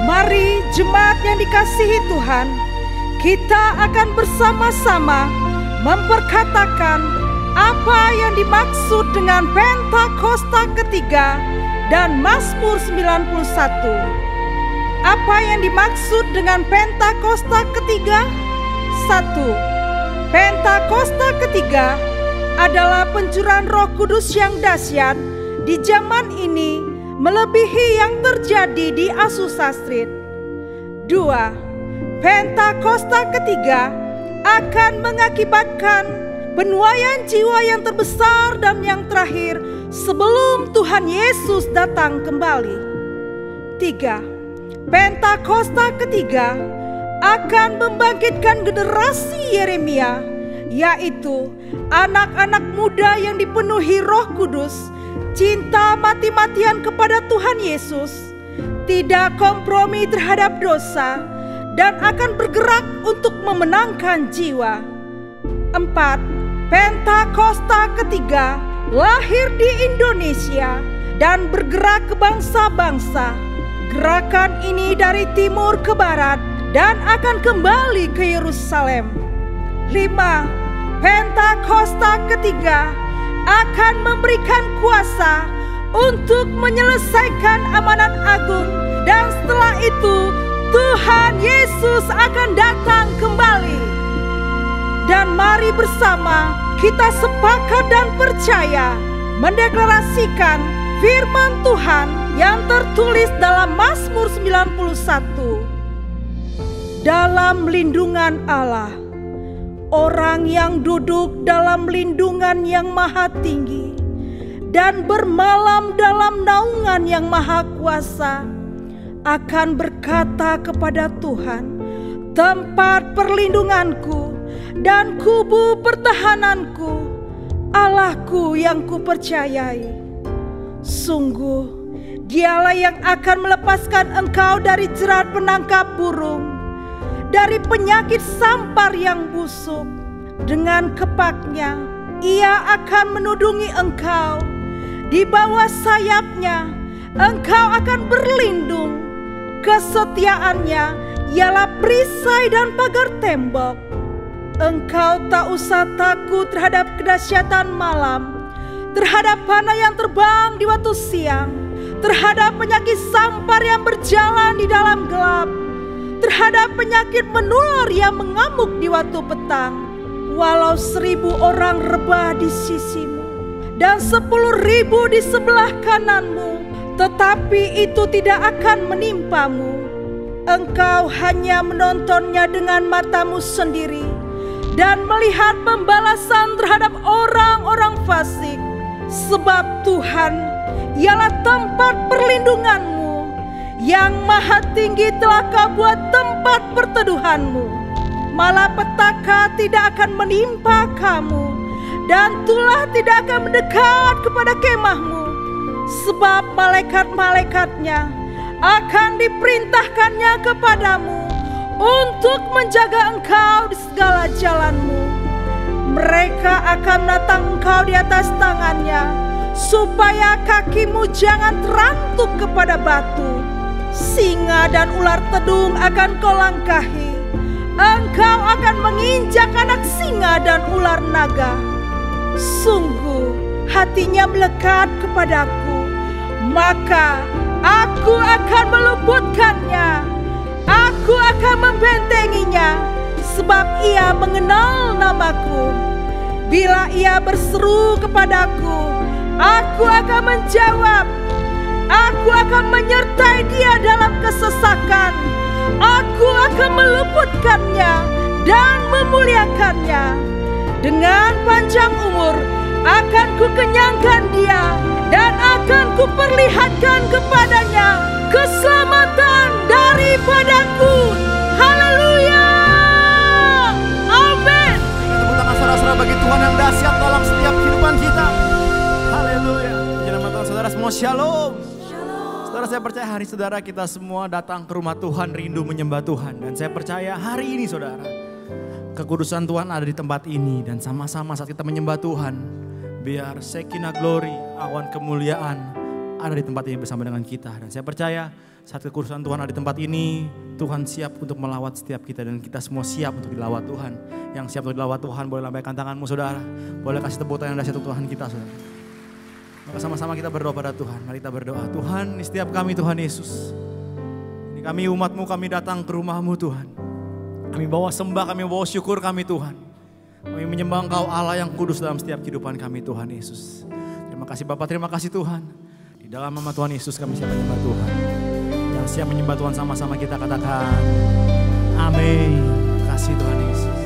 Mari jemaat yang dikasihi Tuhan, kita akan bersama-sama memperkatakan apa yang dimaksud dengan Pentakosta ketiga dan Mazmur 91. Apa yang dimaksud dengan Pentakosta ketiga? 1. Pentakosta ketiga adalah pencurahan Roh Kudus yang dahsyat di zaman ini, melebihi yang terjadi di Azusa Street. 2. Pentakosta ketiga akan mengakibatkan penuaian jiwa yang terbesar dan yang terakhir sebelum Tuhan Yesus datang kembali. 3. Pentakosta ketiga akan membangkitkan generasi Yeremia, yaitu anak-anak muda yang dipenuhi Roh Kudus, cinta mati-matian kepada Tuhan Yesus, tidak kompromi terhadap dosa, dan akan bergerak untuk memenangkan jiwa. 4. Pentakosta ketiga lahir di Indonesia dan bergerak ke bangsa-bangsa. Gerakan ini dari timur ke barat dan akan kembali ke Yerusalem. 5. Pentakosta ketiga akan memberikan kuasa untuk menyelesaikan amanat agung, dan setelah itu Tuhan Yesus akan datang kembali. Dan mari bersama kita sepakat dan percaya mendeklarasikan firman Tuhan yang tertulis dalam Mazmur 91. Dalam lindungan Allah, orang yang duduk dalam lindungan yang maha tinggi dan bermalam dalam naungan yang maha kuasa akan berkata kepada Tuhan, tempat perlindunganku dan kubu pertahananku, Allahku yang kupercayai. Sungguh Dialah yang akan melepaskan engkau dari jerat penangkap burung, dari penyakit sampar yang busuk. Dengan kepaknya Ia akan menudungi engkau, di bawah sayapnya engkau akan berlindung. Kesetiaannya ialah perisai dan pagar tembok. Engkau tak usah takut terhadap kedahsyatan malam, terhadap panah yang terbang di waktu siang, terhadap penyakit sampar yang berjalan di dalam gelap, terhadap penyakit menular yang mengamuk di waktu petang. Walau 1000 orang rebah di sisimu dan 10.000 di sebelah kananmu, tetapi itu tidak akan menimpamu. Engkau hanya menontonnya dengan matamu sendiri dan melihat pembalasan terhadap orang-orang fasik. Sebab Tuhan ialah tempat perlindunganmu, yang maha tinggi telah kau buat tempat perteduhanmu. Malapetaka tidak akan menimpa kamu, dan tulah tidak akan mendekat kepada kemahmu. Sebab malaikat-malaikatnya akan diperintahkannya kepadamu untuk menjaga engkau di segala jalanmu. Mereka akan menatang engkau di atas tangannya, supaya kakimu jangan terantuk kepada batu. Singa dan ular tedung akan kau langkahi. Engkau akan menginjak anak singa dan ular naga. Sungguh hatinya melekat kepadaku, maka aku akan meluputkannya. Aku akan membentenginya, sebab ia mengenal namaku. Bila ia berseru kepadaku, aku akan menjawab. Aku akan menyertai dia dalam kesesakan. Aku akan meluputkannya dan memuliakannya. Dengan panjang umur akan kukenyangkan dia, dan akan kuperlihatkan kepadanya keselamatan daripadaku. Haleluya. Amin. Tepuk tangan saudara-saudara bagi Tuhan yang dahsyat dalam setiap kehidupan kita. Haleluya. Jangan saudara semua shalom. Saudara, saya percaya hari saudara kita semua datang ke rumah Tuhan rindu menyembah Tuhan. Dan saya percaya hari ini saudara, kekudusan Tuhan ada di tempat ini. Dan sama-sama saat kita menyembah Tuhan, biar Shekinah glory, awan kemuliaan ada di tempat ini bersama dengan kita. Dan saya percaya saat kekudusan Tuhan ada di tempat ini, Tuhan siap untuk melawat setiap kita dan kita semua siap untuk dilawat Tuhan. Yang siap untuk dilawat Tuhan boleh lambaikan tanganmu saudara. Boleh kasih tepuk tangan yang dahsyat untuk Tuhan kita saudara. Maka sama-sama kita berdoa pada Tuhan. Mari kita berdoa. Tuhan, di setiap kami Tuhan Yesus. Ini kami umat-Mu, kami datang ke rumah-Mu Tuhan. Kami bawa sembah, kami bawa syukur kami Tuhan. Kami menyembah Engkau Allah yang kudus dalam setiap kehidupan kami Tuhan Yesus. Terima kasih Bapak, terima kasih Tuhan. Di dalam nama Tuhan Yesus kami siap menyembah Tuhan. Yang siap menyembah Tuhan sama-sama kita katakan amin. Terima kasih Tuhan Yesus.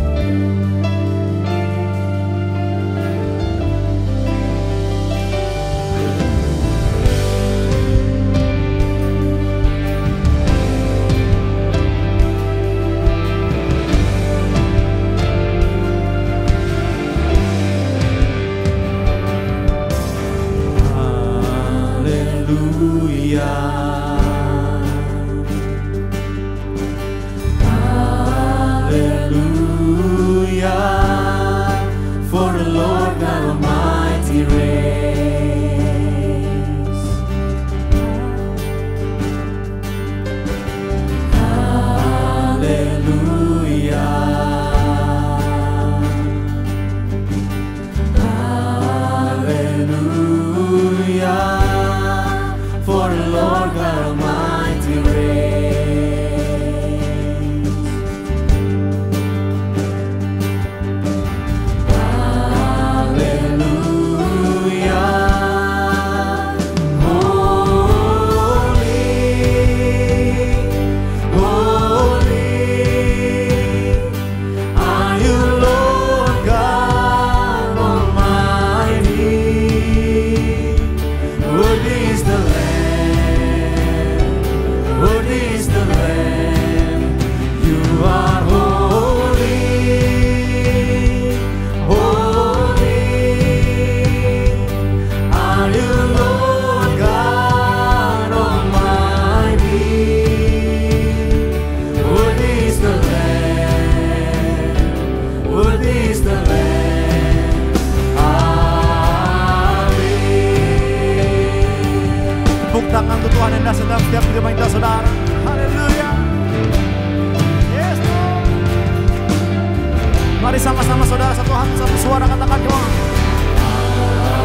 Mari sama-sama saudara satu hati satu suara katakan doa.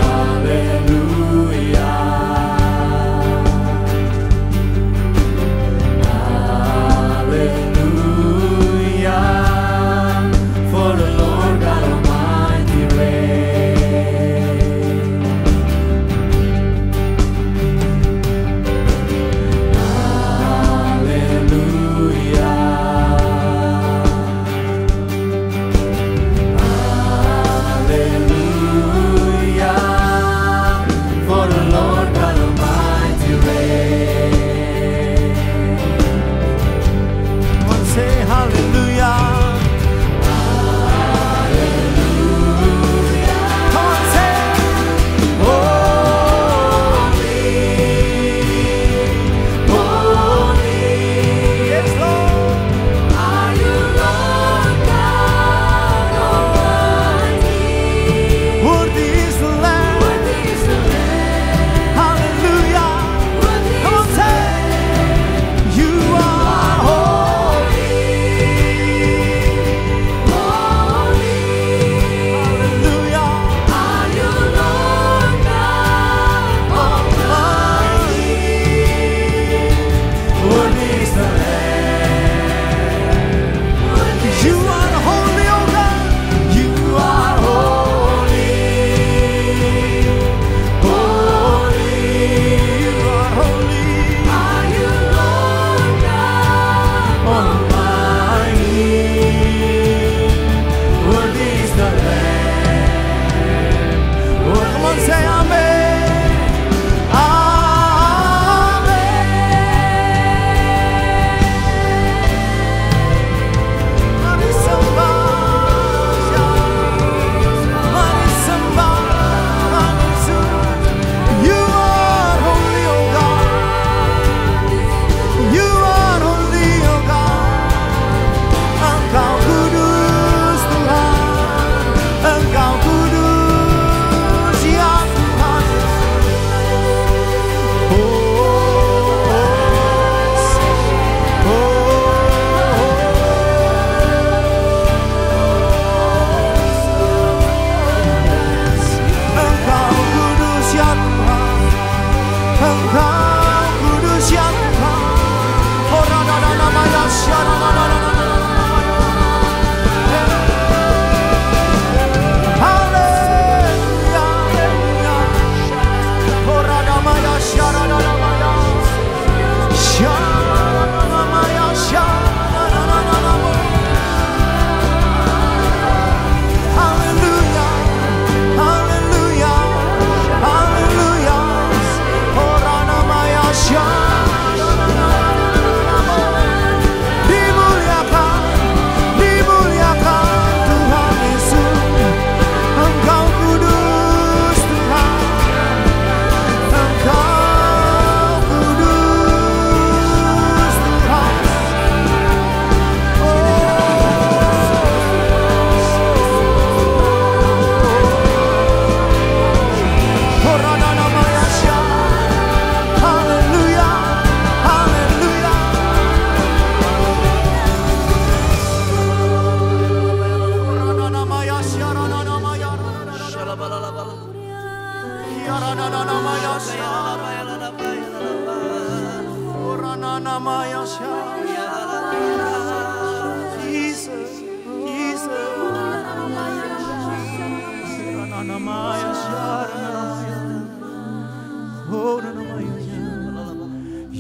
Haleluya. Haleluya. For the Lord God Almighty reigns. Haleluya. Hallelujah.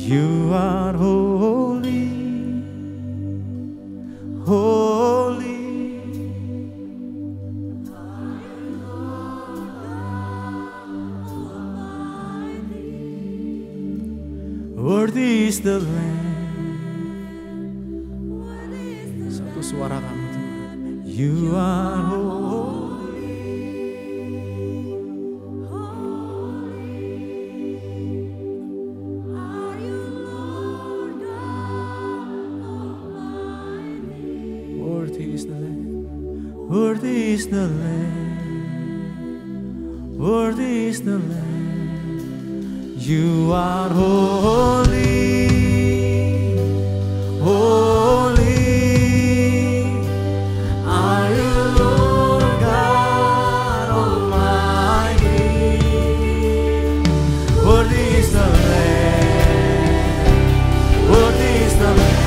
You are holy, holy. Worthy is the Lamb. Satu suara kamu Tuhan. You are holy. Worthy is the Lamb. Worthy is the Lamb. Worthy is the Lamb. You are holy, holy. Are you Lord God Almighty? Worthy is the Lamb. Worthy is the Lamb.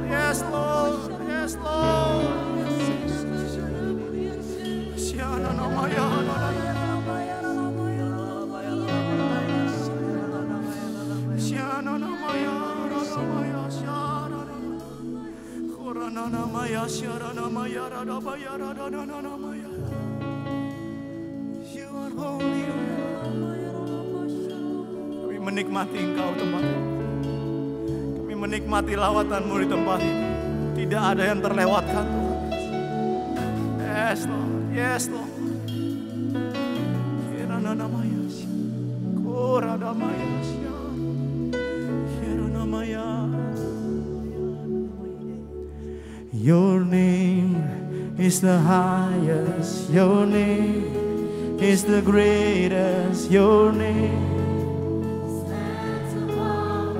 Yes, Lord. Yes, Lord. You are holy. Kami menikmati Engkau tempat ini. Kami menikmati lawatan-Mu di tempat ini. Tidak ada yang terlewatkan. Yes Lord, yes Lord. Your name is the highest, your name is the greatest, your name stands above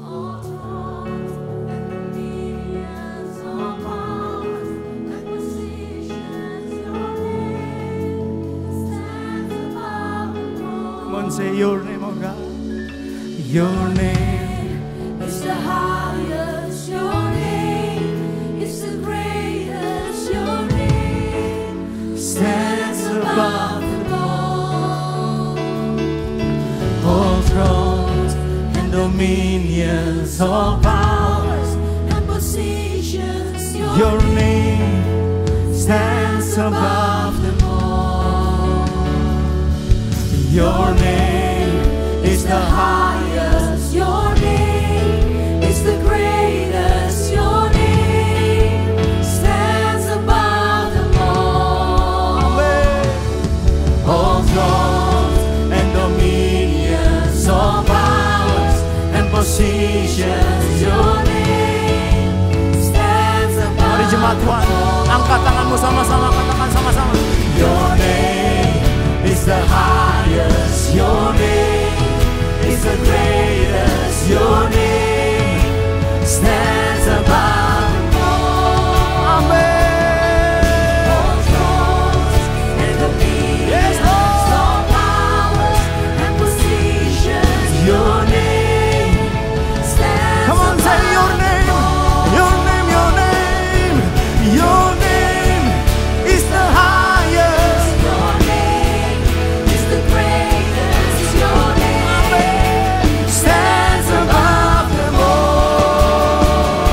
all thrones and dominions, all powers and positions. Your name stands above all. Come on, say your name, oh God. Your name is the highest, your name is the greatest, your name stands above them all thrones and dominions, all powers. and positions. Your name stands above them all. Your name is the highest. Your name is the greatest. Your name stands above them all. All thrones and dominions, all powers and positions. Your name Stands above. Mari jemaat Tuhan, angkat tanganmu sama-sama, katakan sama-sama. Your name is the highest. Your name is the greatest. Your name stands above them all. Amen. All thrones and dominions, Yes, Lord. all powers and positions. Your name. Stands Come on, say your name. Your name, your name. Your name is the highest. Your name is the greatest. Your name Stands above them all.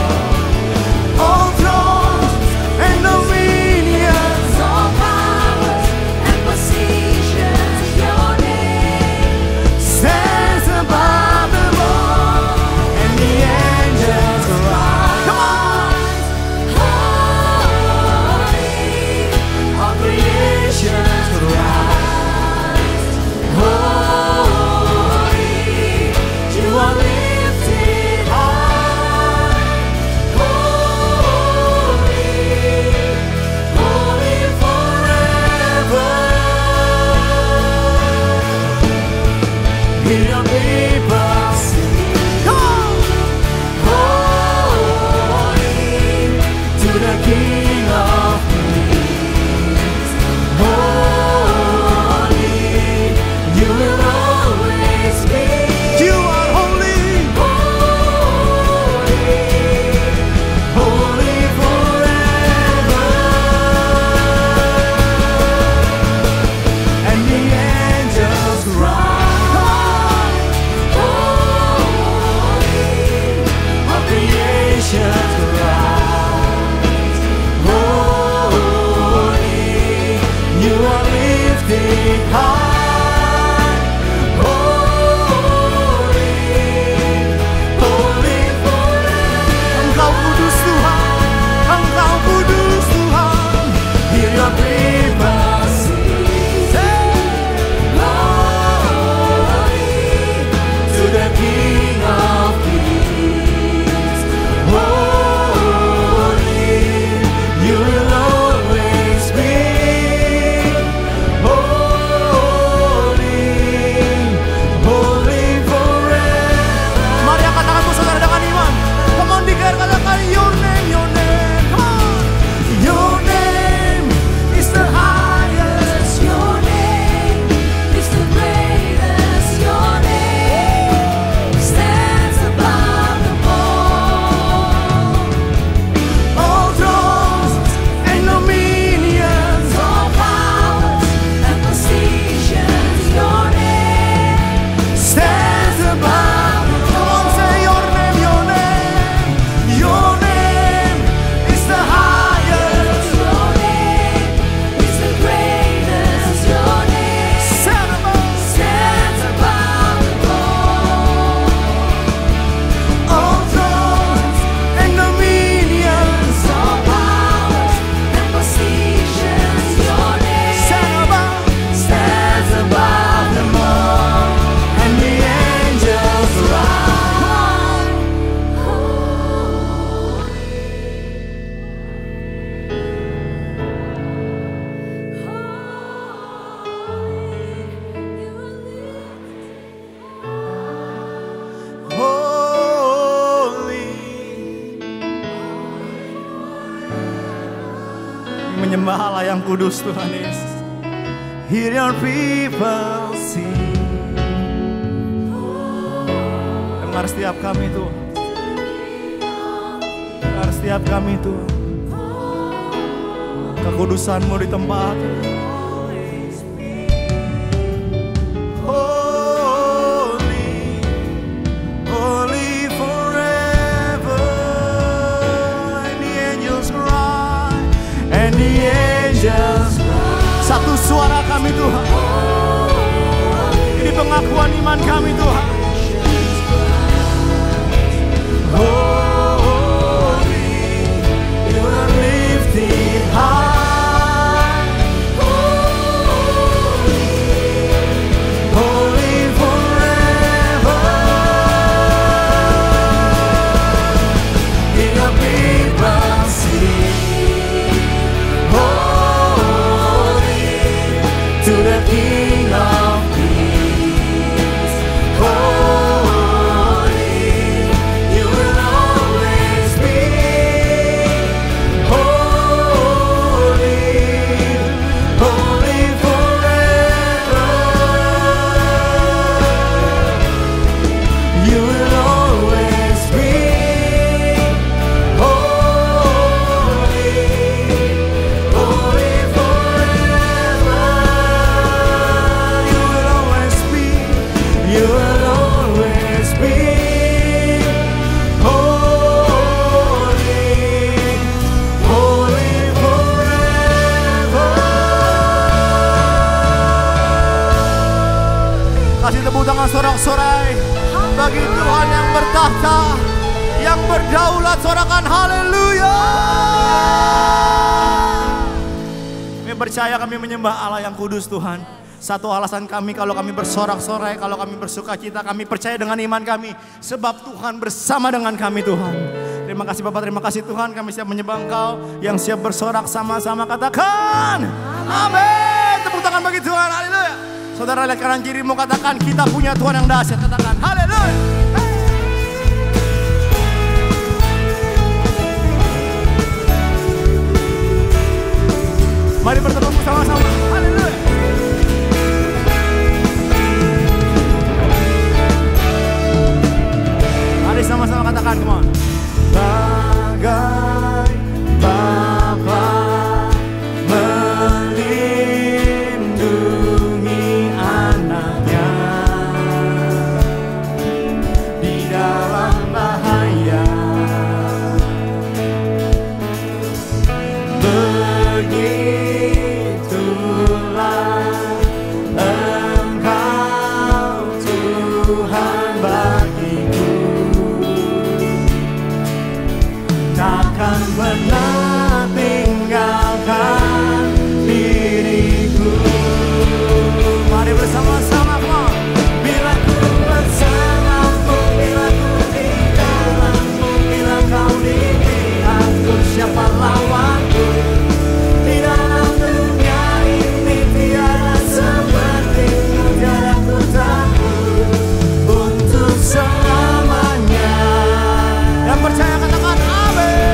menyembah Allah yang kudus Tuhan Yesus. Hear your people sing. Dengar setiap kami Tuhan. Dengar setiap kami Tuhan. Kekudusan-Mu di tempat. Holy, holy forever. And the angels cry. And the angels cry. Satu suara kami Tuhan. Ini pengakuan iman kami Tuhan. Holy, you are lifted high. Holy forever. In your people sing. Holy to the King of Kings. Holy, you will always be. Holy, holy forever. You will always be. Holy, holy forever. You will always be. You will always be. Holy, holy forever. Kasih tepuk tangan sorak-sorai bagi Tuhan yang bertahta, yang berdaulat. Sorakan haleluya. Kami percaya kami menyembah Allah yang kudus Tuhan. Satu alasan kami kalau kami bersorak-sorai, kalau kami bersuka cita, kami percaya dengan iman kami. Sebab Tuhan bersama dengan kami Tuhan. Terima kasih Bapak, terima kasih Tuhan. Kami siap menyembah Engkau. Yang siap bersorak sama-sama katakan amin. Tepuk tangan bagi Tuhan, haleluya. Saudara lihat kanan kirimu, katakan kita punya Tuhan yang dahsyat. Katakan haleluya. Mari bertemu sama-sama. Haleluya. Mari sama-sama katakan, come on. Bagai Bapa melindungi anaknya di dalam bahaya, begitulah Engkau Tuhan bagiku. Takkan pernah tinggalkan diriku. Mari bersama-sama, come on. Bila ku bersamamu, bila ku di dalammu, bila kau di pihakku, siapa lawanku? Di dalam dunia ini tiada sepertimu, tiada ku takut untuk selamanya. Yang percaya katakan amin.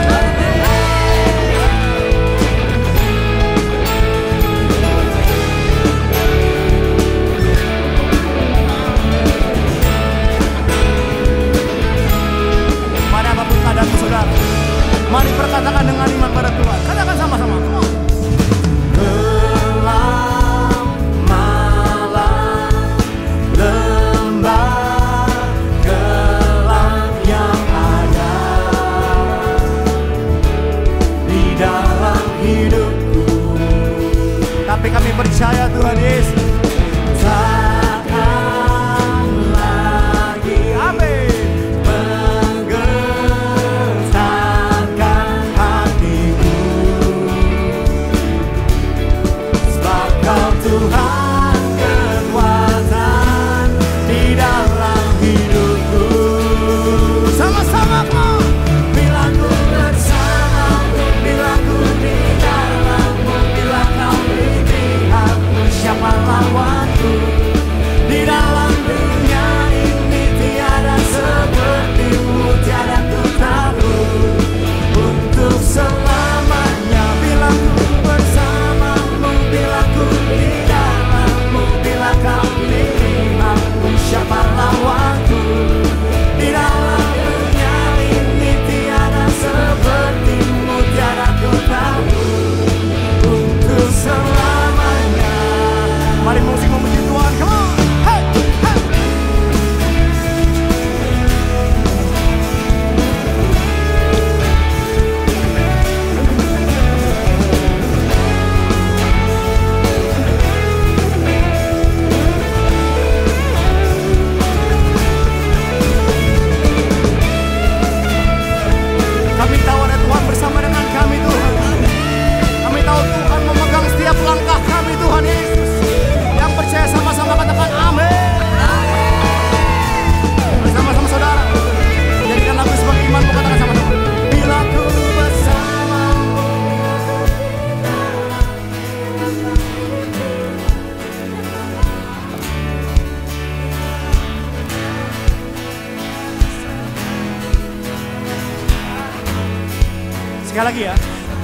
Sekali lagi ya.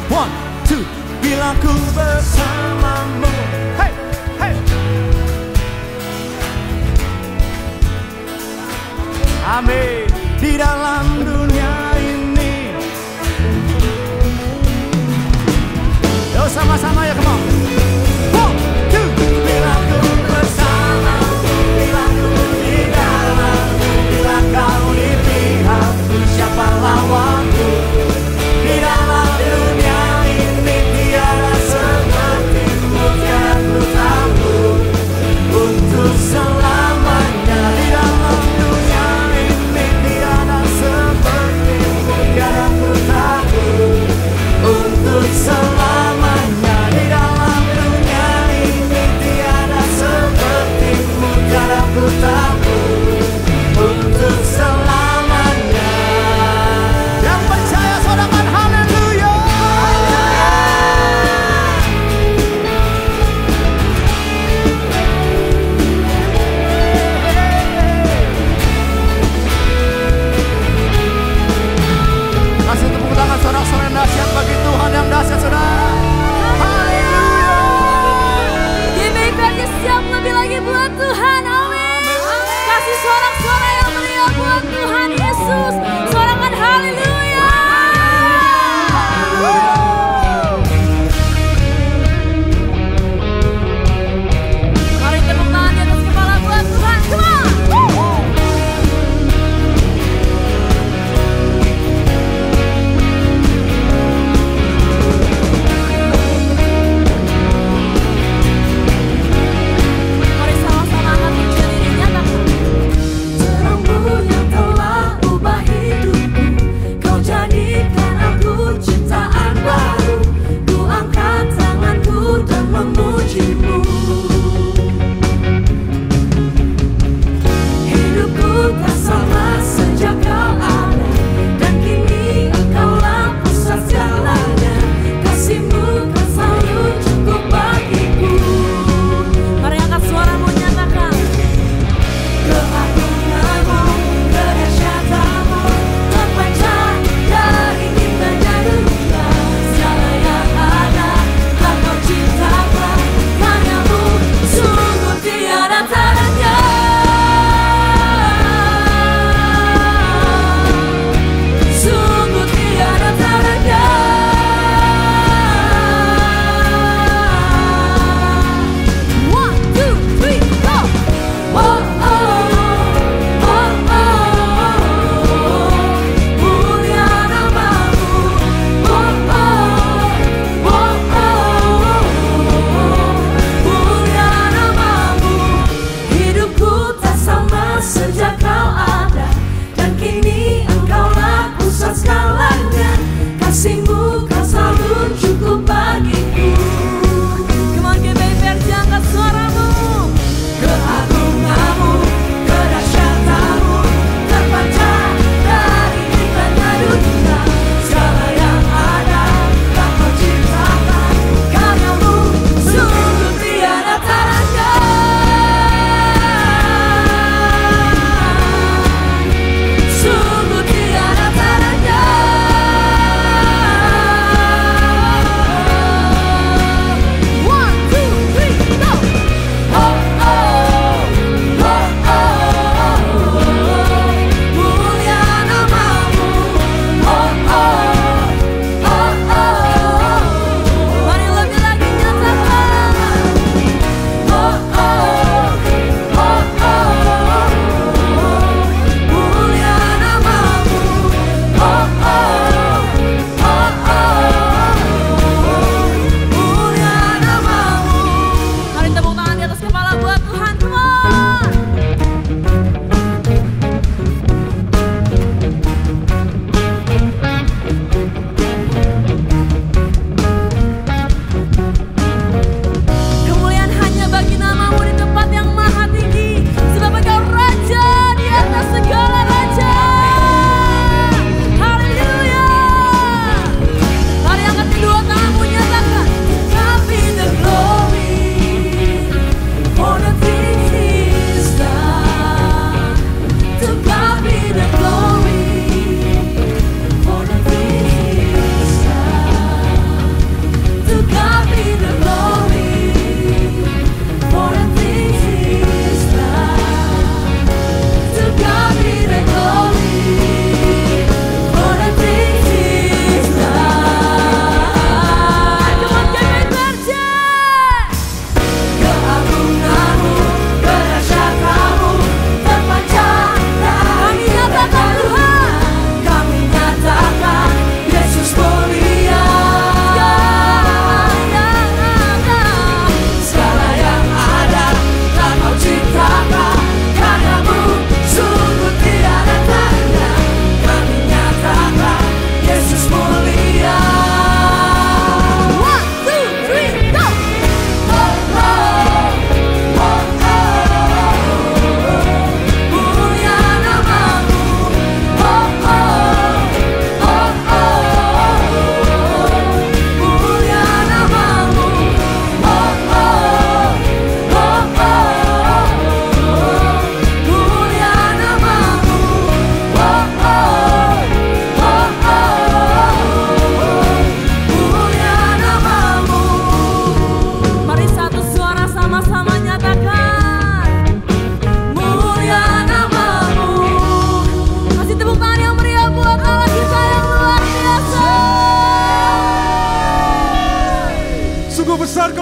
1, 2. Bila ku bersamamu. Hey, hey. Amin. Di dalam dunia ini. Yo sama-sama ya, come on. 1, 2. Bila ku bersamamu, bila ku di dalammu, bila kau di pihakku, siapa lawanku? Di dalam dunia ini tiada sepertimu, tiada ku takut untuk selamanya. Di dalam dunia ini tiada sepertimu.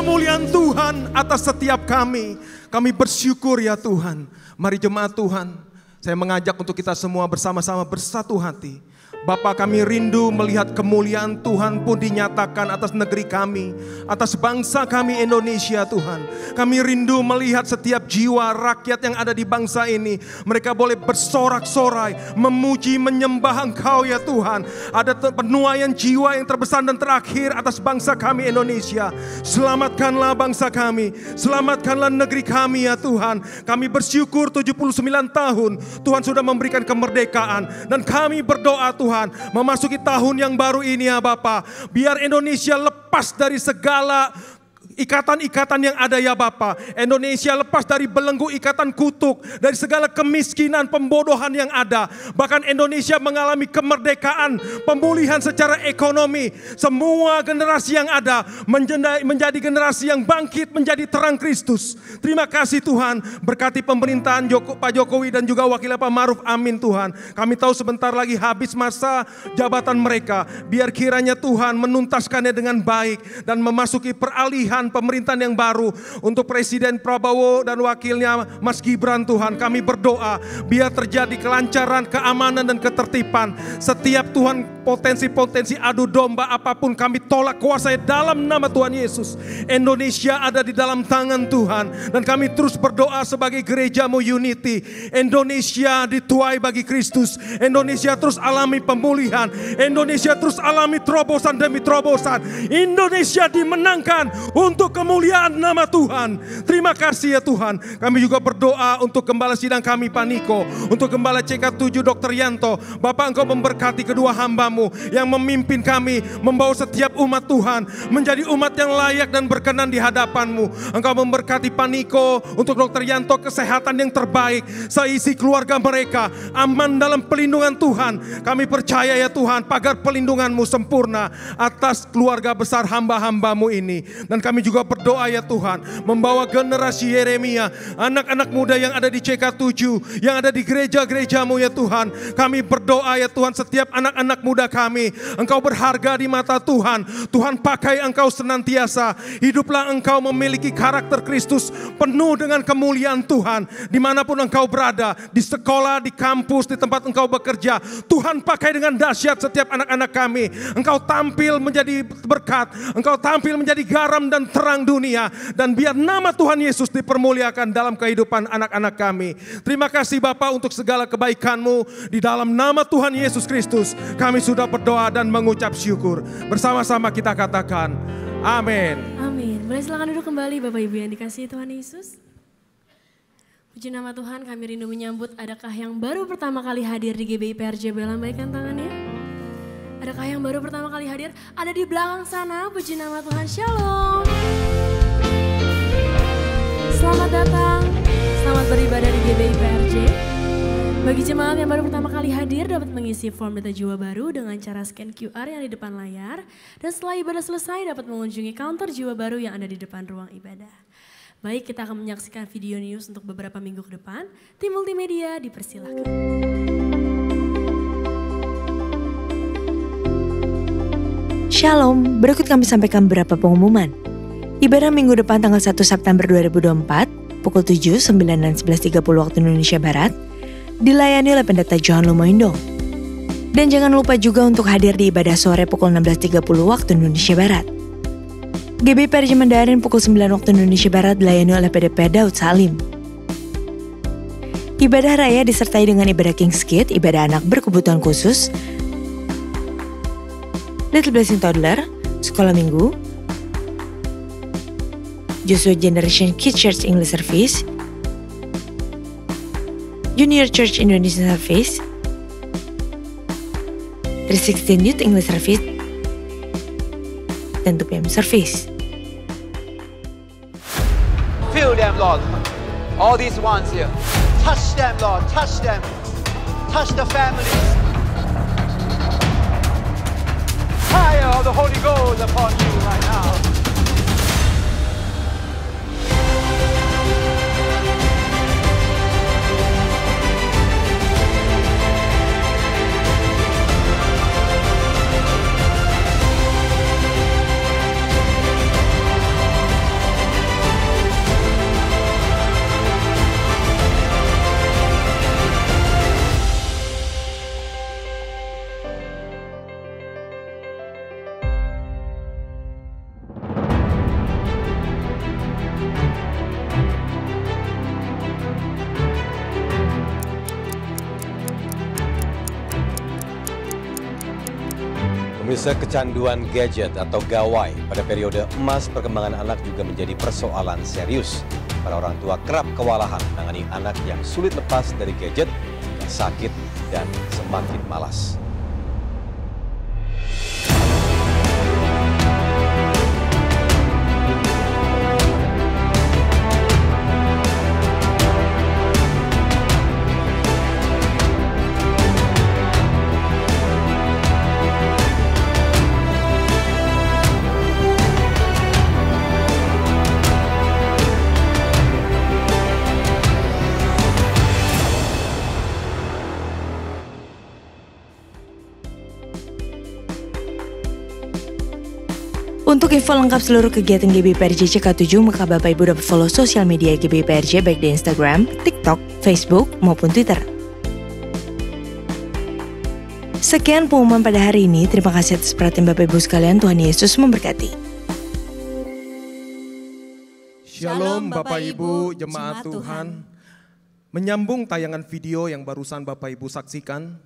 kemuliaan Tuhan atas setiap kami. Kami bersyukur ya Tuhan. Mari jemaat Tuhan, saya mengajak untuk kita semua bersama-sama bersatu hati. Bapa, kami rindu melihat kemuliaan Tuhan pun dinyatakan atas negeri kami, atas bangsa kami Indonesia Tuhan. Kami rindu melihat setiap jiwa rakyat yang ada di bangsa ini, mereka boleh bersorak-sorai, memuji, menyembah Engkau ya Tuhan. Ada penuaian jiwa yang terbesar dan terakhir atas bangsa kami Indonesia. Selamatkanlah bangsa kami, selamatkanlah negeri kami ya Tuhan. Kami bersyukur 79 tahun Tuhan sudah memberikan kemerdekaan, dan kami berdoa Tuhan, memasuki tahun yang baru ini ya Bapa, biar Indonesia lepas dari segala ikatan-ikatan yang ada ya Bapa. Indonesia lepas dari belenggu ikatan kutuk, dari segala kemiskinan, pembodohan yang ada. Bahkan Indonesia mengalami kemerdekaan, pemulihan secara ekonomi. Semua generasi yang ada menjadi generasi yang bangkit menjadi terang Kristus. Terima kasih Tuhan, berkati pemerintahan Pak Jokowi dan juga Wakil Pak Maruf, amin Tuhan. Kami tahu sebentar lagi habis masa jabatan mereka. Biar kiranya Tuhan menuntaskannya dengan baik dan memasuki peralihan pemerintahan yang baru untuk Presiden Prabowo dan wakilnya Mas Gibran Tuhan. Kami berdoa biar terjadi kelancaran, keamanan dan ketertiban. Setiap Tuhan potensi-potensi adu domba apapun kami tolak kuasanya dalam nama Tuhan Yesus. Indonesia ada di dalam tangan Tuhan, dan kami terus berdoa sebagai gerejamu Unity. Indonesia dituai bagi Kristus. Indonesia terus alami pemulihan. Indonesia terus alami terobosan demi terobosan. Indonesia dimenangkan untuk kemuliaan nama Tuhan. Terima kasih ya Tuhan. Kami juga berdoa untuk gembala sidang kami Pak Niko, untuk gembala CK7 Dr. Yanto. Bapak, Engkau memberkati kedua hamba-Mu yang memimpin kami, membawa setiap umat Tuhan menjadi umat yang layak dan berkenan di hadapan-Mu. Engkau memberkati Pak Niko, untuk Dr. Yanto kesehatan yang terbaik, seisi keluarga mereka aman dalam pelindungan Tuhan. Kami percaya ya Tuhan, pagar pelindungan-Mu sempurna atas keluarga besar hamba-hamba-Mu ini. Dan kami juga berdoa ya Tuhan, membawa generasi Yeremia, anak-anak muda yang ada di CK7, yang ada di gereja-gereja-Mu ya Tuhan. Kami berdoa ya Tuhan, setiap anak-anak muda kami, Engkau berharga di mata Tuhan. Tuhan, pakai Engkau senantiasa. Hiduplah Engkau memiliki karakter Kristus, penuh dengan kemuliaan Tuhan. Dimanapun Engkau berada, di sekolah, di kampus, di tempat Engkau bekerja, Tuhan pakai dengan dahsyat setiap anak-anak kami. Engkau tampil menjadi berkat, Engkau tampil menjadi garam dan terang dunia, dan biar nama Tuhan Yesus dipermuliakan dalam kehidupan anak-anak kami. Terima kasih Bapa untuk segala kebaikan-Mu. Di dalam nama Tuhan Yesus Kristus kami sudah berdoa dan mengucap syukur. Bersama-sama kita katakan amin. Amin. Boleh silakan duduk kembali Bapak Ibu yang dikasihi Tuhan Yesus. Puji nama Tuhan, kami rindu menyambut adakah yang baru pertama kali hadir di GBI PRJ, boleh lambaikan tangannya. Adakah yang baru pertama kali hadir? Ada di belakang sana, puji nama Tuhan, shalom. Selamat datang, selamat beribadah di GBI PRJ. Bagi jemaat yang baru pertama kali hadir dapat mengisi form data jiwa baru dengan cara scan QR yang di depan layar. Dan setelah ibadah selesai dapat mengunjungi counter jiwa baru yang ada di depan ruang ibadah. Baik, kita akan menyaksikan video news untuk beberapa minggu ke depan. Tim multimedia dipersilakan. Shalom, berikut kami sampaikan beberapa pengumuman. Ibadah minggu depan tanggal 1 September 2024, pukul 7, 9, dan 11.30 waktu Indonesia Barat, dilayani oleh Pendeta Johan Lumoindo. Dan jangan lupa juga untuk hadir di ibadah sore pukul 16.30 waktu Indonesia Barat. GBI PRJ Mandarin pukul 9 waktu Indonesia Barat dilayani oleh PDP Daud Salim. Ibadah raya disertai dengan ibadah King's Kid, ibadah anak berkebutuhan khusus, Little Blessing Toddler, Sekolah Minggu, Joshua Generation Kids Church English Service, Junior Church Indonesian Service, 316 Youth English Service, dan 2 PM Service. Fill them, Lord. All these ones here. Touch them, Lord. Touch them. Touch the families. Fire of the Holy Ghost upon you right now. Pemirsa, kecanduan gadget atau gawai pada periode emas perkembangan anak juga menjadi persoalan serius. Para orang tua kerap kewalahan menangani anak yang sulit lepas dari gadget, sakit, dan semakin malas. Untuk info lengkap seluruh kegiatan GBIPRJ CK7, maka Bapak Ibu dapat follow sosial media GBIPRJ baik di Instagram, TikTok, Facebook, maupun Twitter. Sekian pengumuman pada hari ini. Terima kasih atas perhatian Bapak Ibu sekalian. Tuhan Yesus memberkati. Shalom Bapak Ibu, jemaat Tuhan. Menyambung tayangan video yang barusan Bapak Ibu saksikan,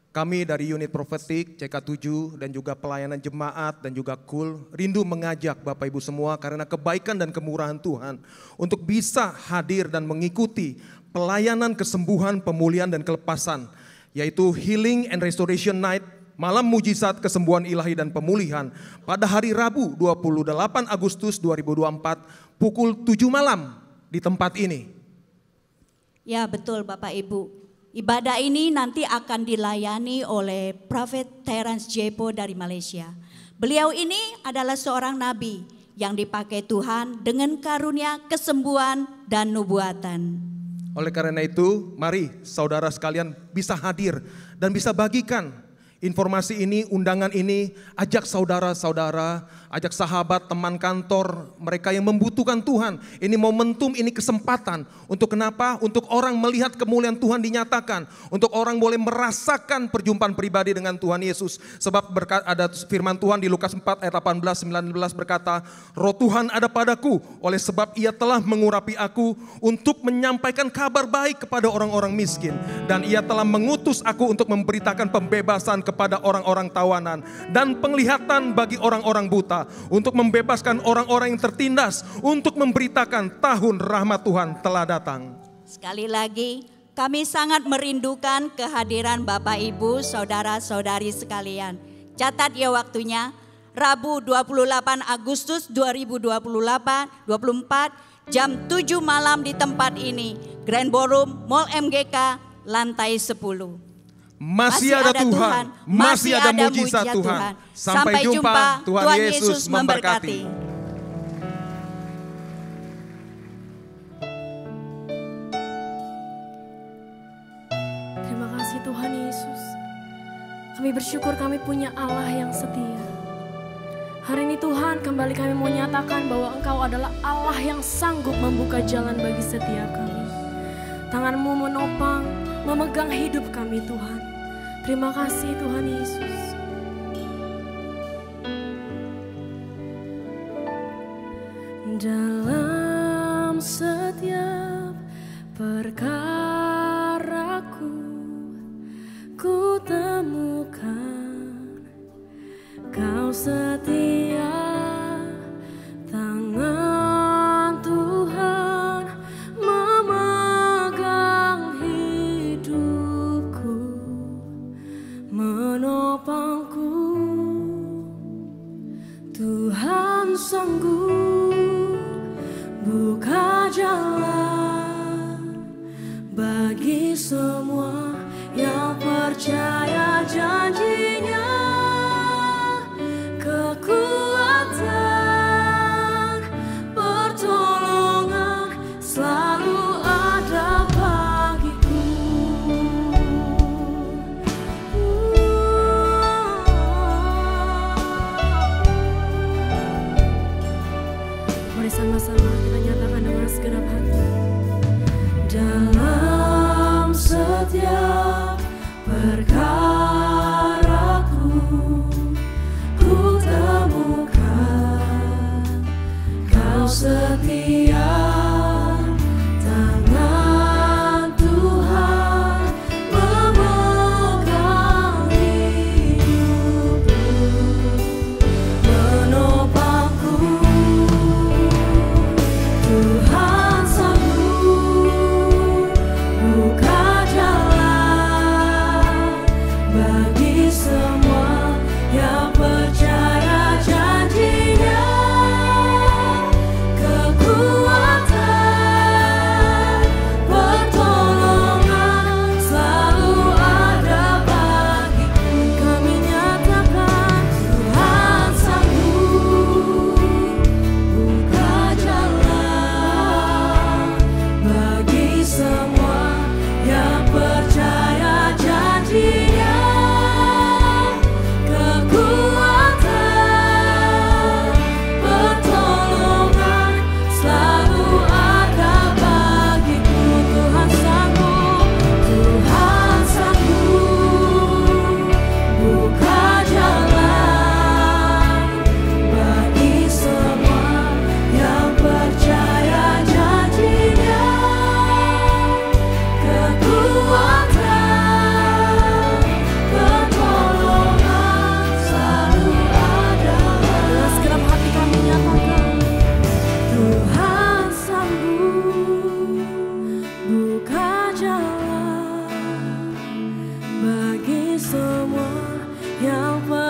kami dari unit profetik CK7 dan juga pelayanan jemaat dan juga KUL rindu mengajak Bapak Ibu semua karena kebaikan dan kemurahan Tuhan untuk bisa hadir dan mengikuti pelayanan kesembuhan, pemulihan dan kelepasan, yaitu Healing and Restoration Night, Malam Mujizat Kesembuhan Ilahi dan Pemulihan pada hari Rabu 28 Agustus 2024 pukul 7 malam di tempat ini. Ya betul Bapak Ibu. Ibadah ini nanti akan dilayani oleh Prophet Terence Jepo dari Malaysia. Beliau ini adalah seorang nabi yang dipakai Tuhan dengan karunia kesembuhan dan nubuatan. Oleh karena itu, mari saudara sekalian bisa hadir dan bisa bagikan informasi ini, undangan ini, ajak saudara-saudara, ajak sahabat, teman kantor, mereka yang membutuhkan Tuhan. Ini momentum, ini kesempatan. Untuk kenapa? Untuk orang melihat kemuliaan Tuhan dinyatakan. Untuk orang boleh merasakan perjumpaan pribadi dengan Tuhan Yesus. Sebab ada firman Tuhan di Lukas 4 ayat 18-19 berkata, Roh Tuhan ada padaku, oleh sebab ia telah mengurapi aku untuk menyampaikan kabar baik kepada orang-orang miskin. Dan ia telah mengutus aku untuk memberitakan pembebasan kepada orang-orang tawanan dan penglihatan bagi orang-orang buta, untuk membebaskan orang-orang yang tertindas, untuk memberitakan tahun rahmat Tuhan telah datang. Sekali lagi, kami sangat merindukan kehadiran Bapak Ibu, saudara-saudari sekalian. Catat ya waktunya, Rabu 28 Agustus 2024 jam 7 malam di tempat ini, Grand Ballroom Mall MGK lantai 10. Masih ada Tuhan, masih ada mujizat Tuhan. Sampai jumpa, Tuhan Yesus memberkati. Terima kasih Tuhan Yesus. Kami bersyukur kami punya Allah yang setia. Hari ini Tuhan, kembali kami mau nyatakan bahwa Engkau adalah Allah yang sanggup membuka jalan bagi setiap kami. Tangan-Mu menopang, memegang hidup kami Tuhan. Terima kasih Tuhan Yesus. Dalam setiap perkaraku, ku temukan Kau setia. Tangan Tuhan memegang hidupku, menopangku. Tuhan sanggup buka jalan bagi semua yang percaya janji-Nya. Kekuatan, pertolongan selalu ada bagiku. Mari sama-sama kita nyatakan dengan segenap hati. Dalam setiap perkara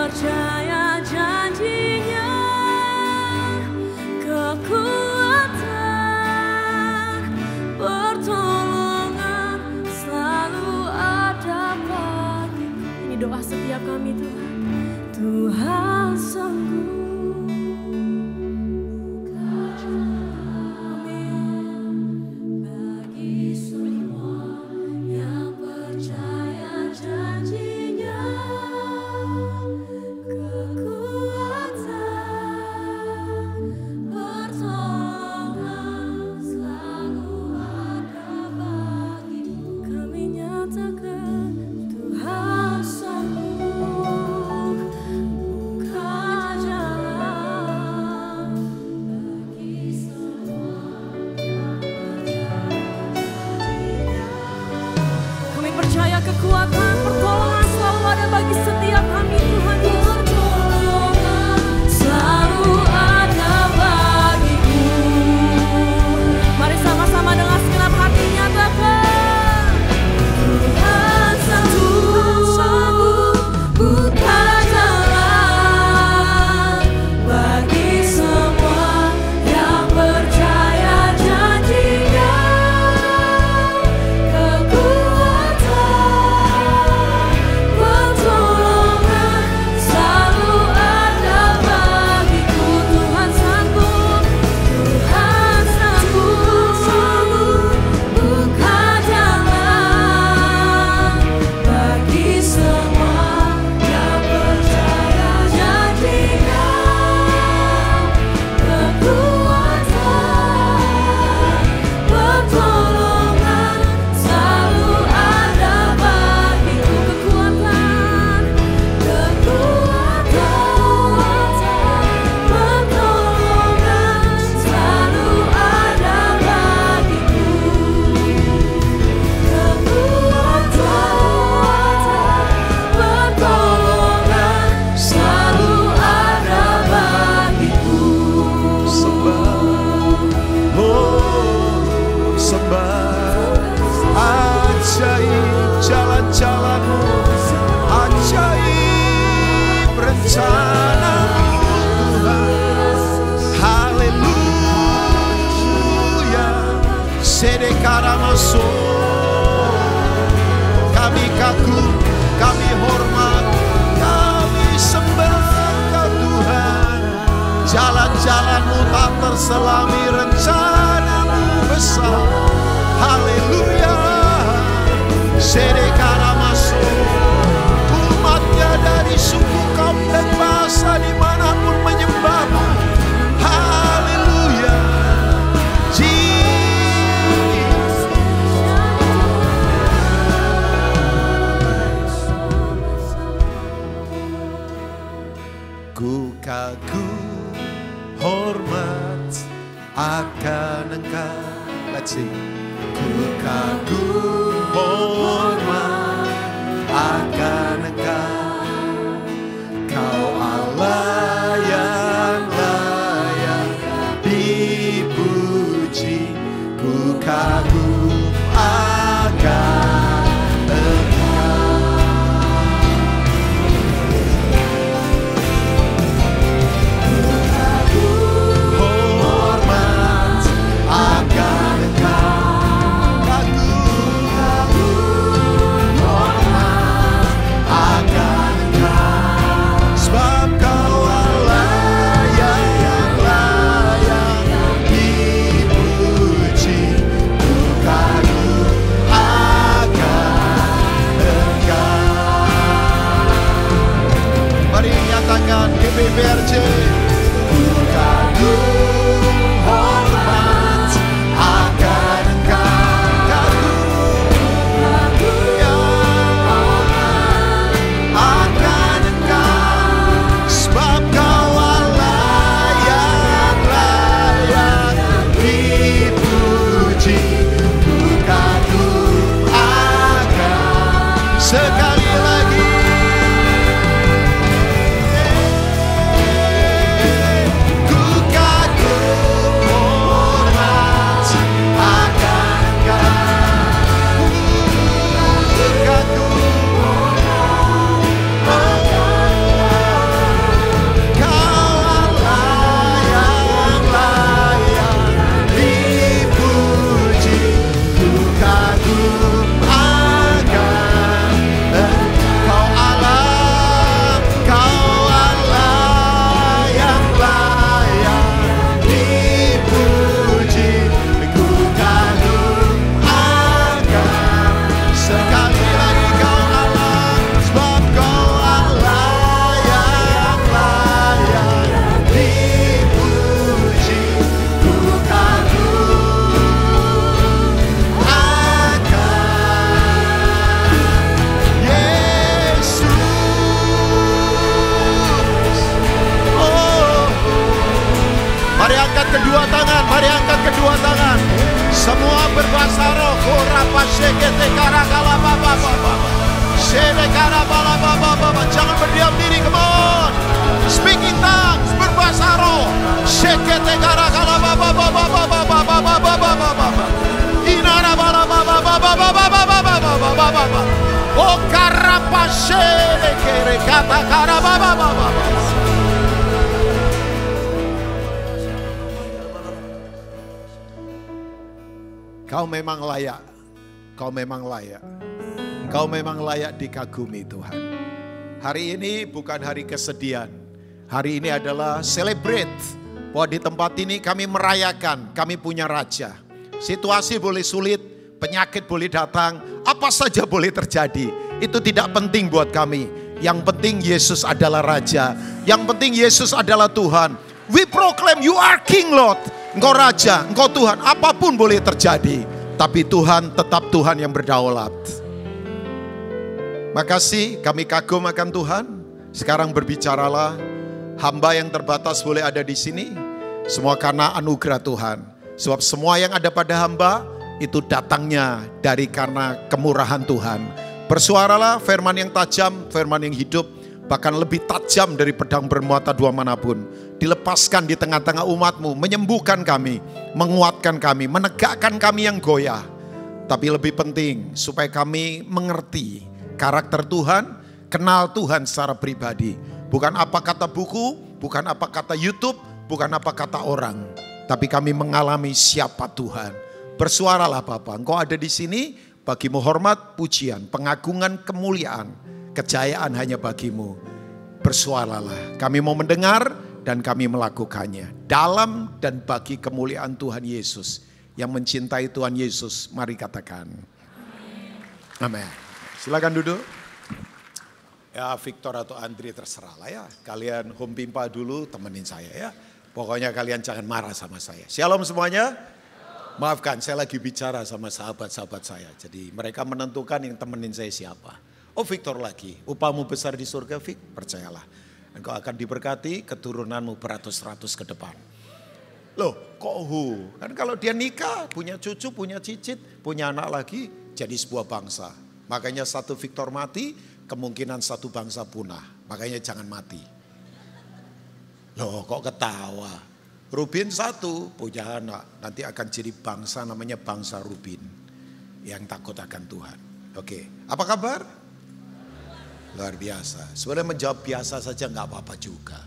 percaya janjinya, kekuatan, pertolongan selalu ada bagiku. Ini doa setiap kami Tuhan. Tuhan sanggup. Kekuatan, pertolongan selalu ada bagi setiap kami Tuhan Yesus. Pertolongan selalu ada bagiku. Mari sama-sama dengan segenap hati nyatakan, Tuhan sanggup buka jalan bagi semua yang percaya janjinya. Kami kagum, kami hormat, kami sembah Kau Tuhan. Jalan-jalan-Mu tak terselami, rencana-Mu besar. Haleluya. Sedekaramaso, umatnya dari suku kaum dan bahasa dimanapun menyembah-Mu. Haleluya. Ku kagum, hormat akan Engkau. Let's sing. Ku kagum, hormat akan Engkau. Kau Allah yang layak dipuji. Ku kagum akan GBPRJ. Ku kagum, hormat akan Engkau. Kagum, hormat akan Engkau. Sebab Kau Allah yang layak dipuji. Ku kagum akan. Sekali lagi. Ku kagum. kedua tangan, mari angkat kedua tangan. Semua berbahasa roh. Jangan berdiam diri, come on. Speaking tongues, berbahasa roh. Oh karapashe kere kata karababa. Kau memang layak. Kau memang layak. Kau memang layak dikagumi Tuhan. Hari ini bukan hari kesedihan. Hari ini adalah celebrate. Bahwa di tempat ini kami merayakan, kami punya raja. Situasi boleh sulit, penyakit boleh datang, apa saja boleh terjadi. Itu tidak penting buat kami. Yang penting Yesus adalah raja. Yang penting Yesus adalah Tuhan. We proclaim you are King Lord. Engkau raja, engkau Tuhan, apapun boleh terjadi. Tapi Tuhan tetap Tuhan yang berdaulat. Makasih, kami kagum akan Tuhan. Sekarang berbicaralah. Hamba yang terbatas boleh ada di sini. Semua karena anugerah Tuhan. Sebab semua yang ada pada hamba itu datangnya dari karena kemurahan Tuhan. Bersuaralah firman yang tajam, firman yang hidup. Bahkan lebih tajam dari pedang bermata dua manapun. Dilepaskan di tengah-tengah umatmu, menyembuhkan kami, menguatkan kami, menegakkan kami yang goyah. Tapi lebih penting supaya kami mengerti karakter Tuhan, kenal Tuhan secara pribadi. Bukan apa kata buku, bukan apa kata YouTube, bukan apa kata orang. Tapi kami mengalami siapa Tuhan. Bersuaralah Bapa, Engkau ada di sini, bagimu hormat, pujian, pengagungan, kemuliaan, kejayaan hanya bagimu. Bersuaralah, kami mau mendengar dan kami melakukannya. Dalam dan bagi kemuliaan Tuhan Yesus. Yang mencintai Tuhan Yesus, mari katakan. Amin. Silakan duduk. Ya Victor atau Andri terserah lah ya. Kalian home pimpa dulu temenin saya ya. Pokoknya kalian jangan marah sama saya. Shalom semuanya. Maafkan saya lagi bicara sama sahabat-sahabat saya. Jadi mereka menentukan yang temenin saya siapa. Oh Victor lagi. Upahmu besar di surga Vic. Percayalah. Engkau akan diberkati keturunanmu beratus-ratus ke depan. Loh kok Kan kalau dia nikah punya cucu, punya cicit, punya anak lagi. Jadi sebuah bangsa. Makanya satu Victor mati, kemungkinan satu bangsa punah. Makanya jangan mati. Loh kok ketawa? Rubin satu punya anak. Nanti akan jadi bangsa namanya bangsa Rubin. Yang takut akan Tuhan. Oke, apa kabar? Luar biasa. Sebenarnya menjawab biasa saja nggak apa-apa juga.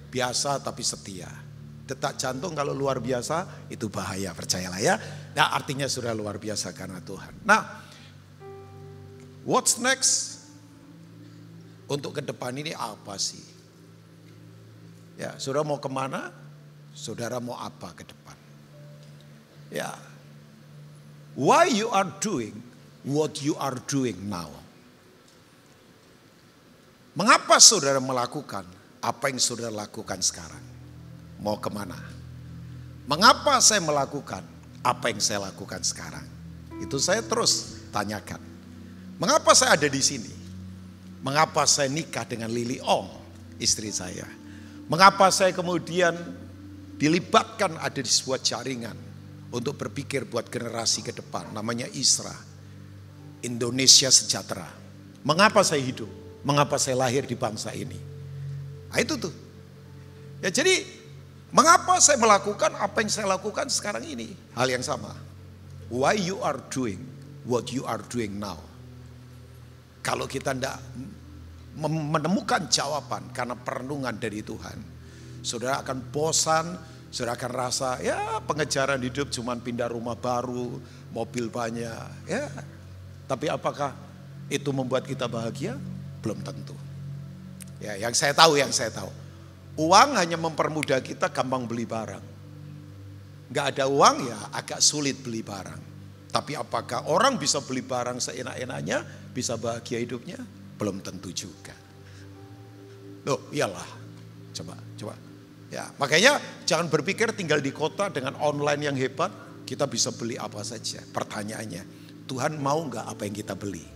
Biasa tapi setia. Detak jantung kalau luar biasa itu bahaya, percayalah ya. Nah artinya sudah luar biasa karena Tuhan. Nah, what's next? Untuk ke depan ini apa sih? Ya, saudara mau kemana? Saudara mau apa ke depan? Ya, why you are doing what you are doing now? Mengapa saudara melakukan apa yang saudara lakukan sekarang? Mau kemana? Mengapa saya melakukan apa yang saya lakukan sekarang? Itu saya terus tanyakan. Mengapa saya ada di sini? Mengapa saya nikah dengan Lili Ong, istri saya? Mengapa saya kemudian dilibatkan ada di sebuah jaringan untuk berpikir buat generasi ke depan, namanya ISRA, Indonesia Sejahtera. Mengapa saya hidup? Mengapa saya lahir di bangsa ini? Nah itu tuh. Ya jadi mengapa saya melakukan apa yang saya lakukan sekarang ini? Hal yang sama. Why you are doing what you are doing now? Kalau kita tidak menemukan jawaban karena perenungan dari Tuhan, saudara akan bosan, saudara akan rasa ya pengejaran hidup cuman pindah rumah baru, mobil banyak. Ya, tapi apakah itu membuat kita bahagia? Belum tentu. Ya, yang saya tahu, uang hanya mempermudah kita gampang beli barang. Gak ada uang ya agak sulit beli barang. Tapi apakah orang bisa beli barang seenak-enaknya, bisa bahagia hidupnya? Belum tentu juga. Loh, iyalah. Coba. Ya, makanya jangan berpikir tinggal di kota dengan online yang hebat, kita bisa beli apa saja. Pertanyaannya, Tuhan mau nggak apa yang kita beli?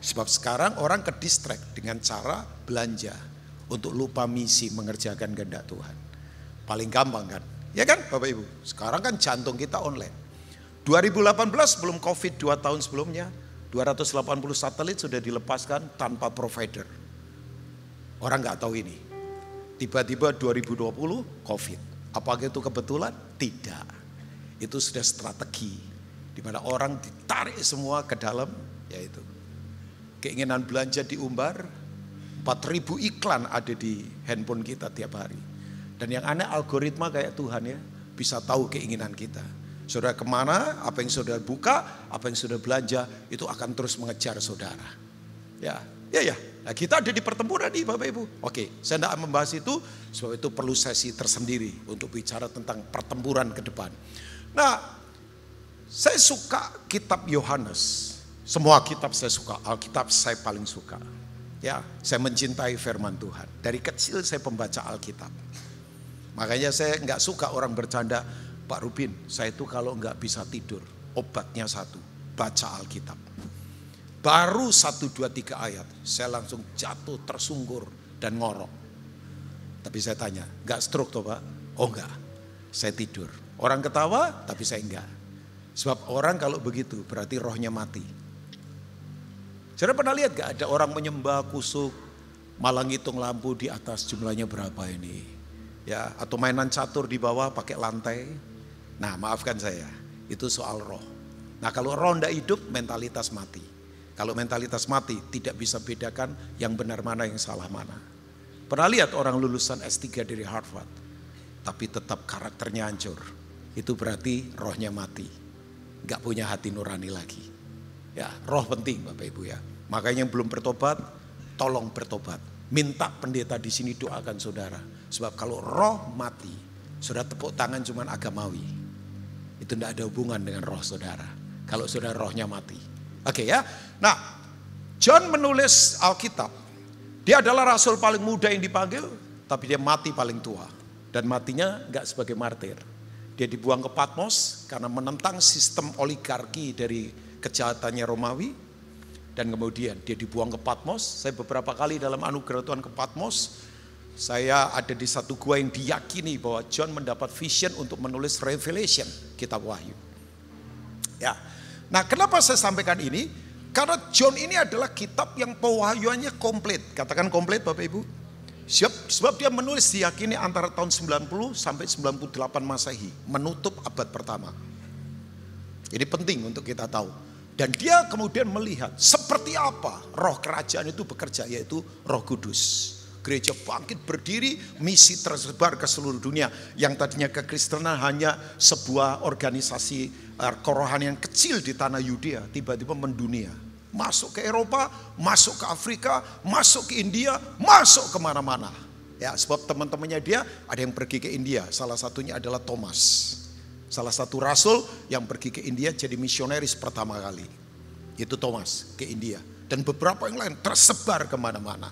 Sebab sekarang orang ke distract dengan cara belanja untuk lupa misi mengerjakan kehendak Tuhan. Paling gampang kan, Ya kan Bapak Ibu? Sekarang kan jantung kita online. 2018 sebelum COVID 2 tahun sebelumnya, 280 satelit sudah dilepaskan tanpa provider. Orang nggak tahu ini. Tiba-tiba 2020 COVID. Apakah itu kebetulan? Tidak. Itu sudah strategi. Di mana orang ditarik semua ke dalam, yaitu keinginan belanja diumbar, 4.000 iklan ada di handphone kita tiap hari. Dan yang aneh algoritma kayak Tuhan ya, bisa tahu keinginan kita. Saudara kemana, apa yang saudara buka, apa yang saudara belanja, itu akan terus mengejar saudara. Ya. Nah, kita ada di pertempuran nih Bapak Ibu. Oke, saya tidak membahas itu, sebab itu perlu sesi tersendiri untuk bicara tentang pertempuran ke depan. Nah, saya suka kitab Yohanes. Semua kitab saya suka, Alkitab saya paling suka. Ya, saya mencintai firman Tuhan. Dari kecil saya pembaca Alkitab. Makanya saya nggak suka orang bercanda, Pak Rubin, saya itu kalau nggak bisa tidur, obatnya satu, baca Alkitab. Baru 1, 2, 3 ayat, saya langsung jatuh tersungkur dan ngorok. Tapi saya tanya, nggak stroke toh Pak? Oh enggak, saya tidur. Orang ketawa, tapi saya enggak. Sebab orang kalau begitu berarti rohnya mati. Saudara pernah lihat gak ada orang menyembah kusuk, malah ngitung lampu di atas jumlahnya berapa ini? Ya, atau mainan catur di bawah pakai lantai. Nah, maafkan saya, itu soal roh. Nah, kalau roh tidak hidup, mentalitas mati. Kalau mentalitas mati, tidak bisa bedakan yang benar mana, yang salah mana. Pernah lihat orang lulusan S3 dari Harvard, tapi tetap karakternya hancur. Itu berarti rohnya mati. Gak punya hati nurani lagi. Ya, roh penting Bapak Ibu ya. Makanya yang belum bertobat, tolong bertobat. Minta pendeta di sini doakan saudara. Sebab kalau roh mati, saudara tepuk tangan cuman agamawi. Itu tidak ada hubungan dengan roh saudara. Kalau saudara rohnya mati. Oke ya. Nah, John menulis Alkitab. Dia adalah rasul paling muda yang dipanggil, tapi dia mati paling tua. Dan matinya enggak sebagai martir. Dia dibuang ke Patmos karena menentang sistem oligarki dari kejahatannya Romawi. Dan kemudian dia dibuang ke Patmos. Saya beberapa kali dalam anugerah Tuhan ke Patmos, saya ada di satu gua yang diyakini bahwa John mendapat vision untuk menulis Revelation, kitab Wahyu. Ya. Nah, kenapa saya sampaikan ini? Karena John ini adalah kitab yang pewahyuannya komplit. Katakan komplit Bapak Ibu. Sebab dia menulis diyakini antara tahun 90 sampai 98 Masehi, menutup abad pertama. Ini penting untuk kita tahu. Dan dia kemudian melihat seperti apa roh kerajaan itu bekerja, yaitu Roh Kudus. Gereja bangkit berdiri, misi tersebar ke seluruh dunia. Yang tadinya kekristenan hanya sebuah organisasi kerohanian kecil di tanah Yudea, tiba-tiba mendunia. Masuk ke Eropa, masuk ke Afrika, masuk ke India, masuk kemana-mana. Ya, sebab teman-temannya dia ada yang pergi ke India, salah satunya adalah Thomas. Salah satu rasul yang pergi ke India jadi misionaris pertama kali. Itu Thomas ke India. Dan beberapa yang lain tersebar kemana-mana.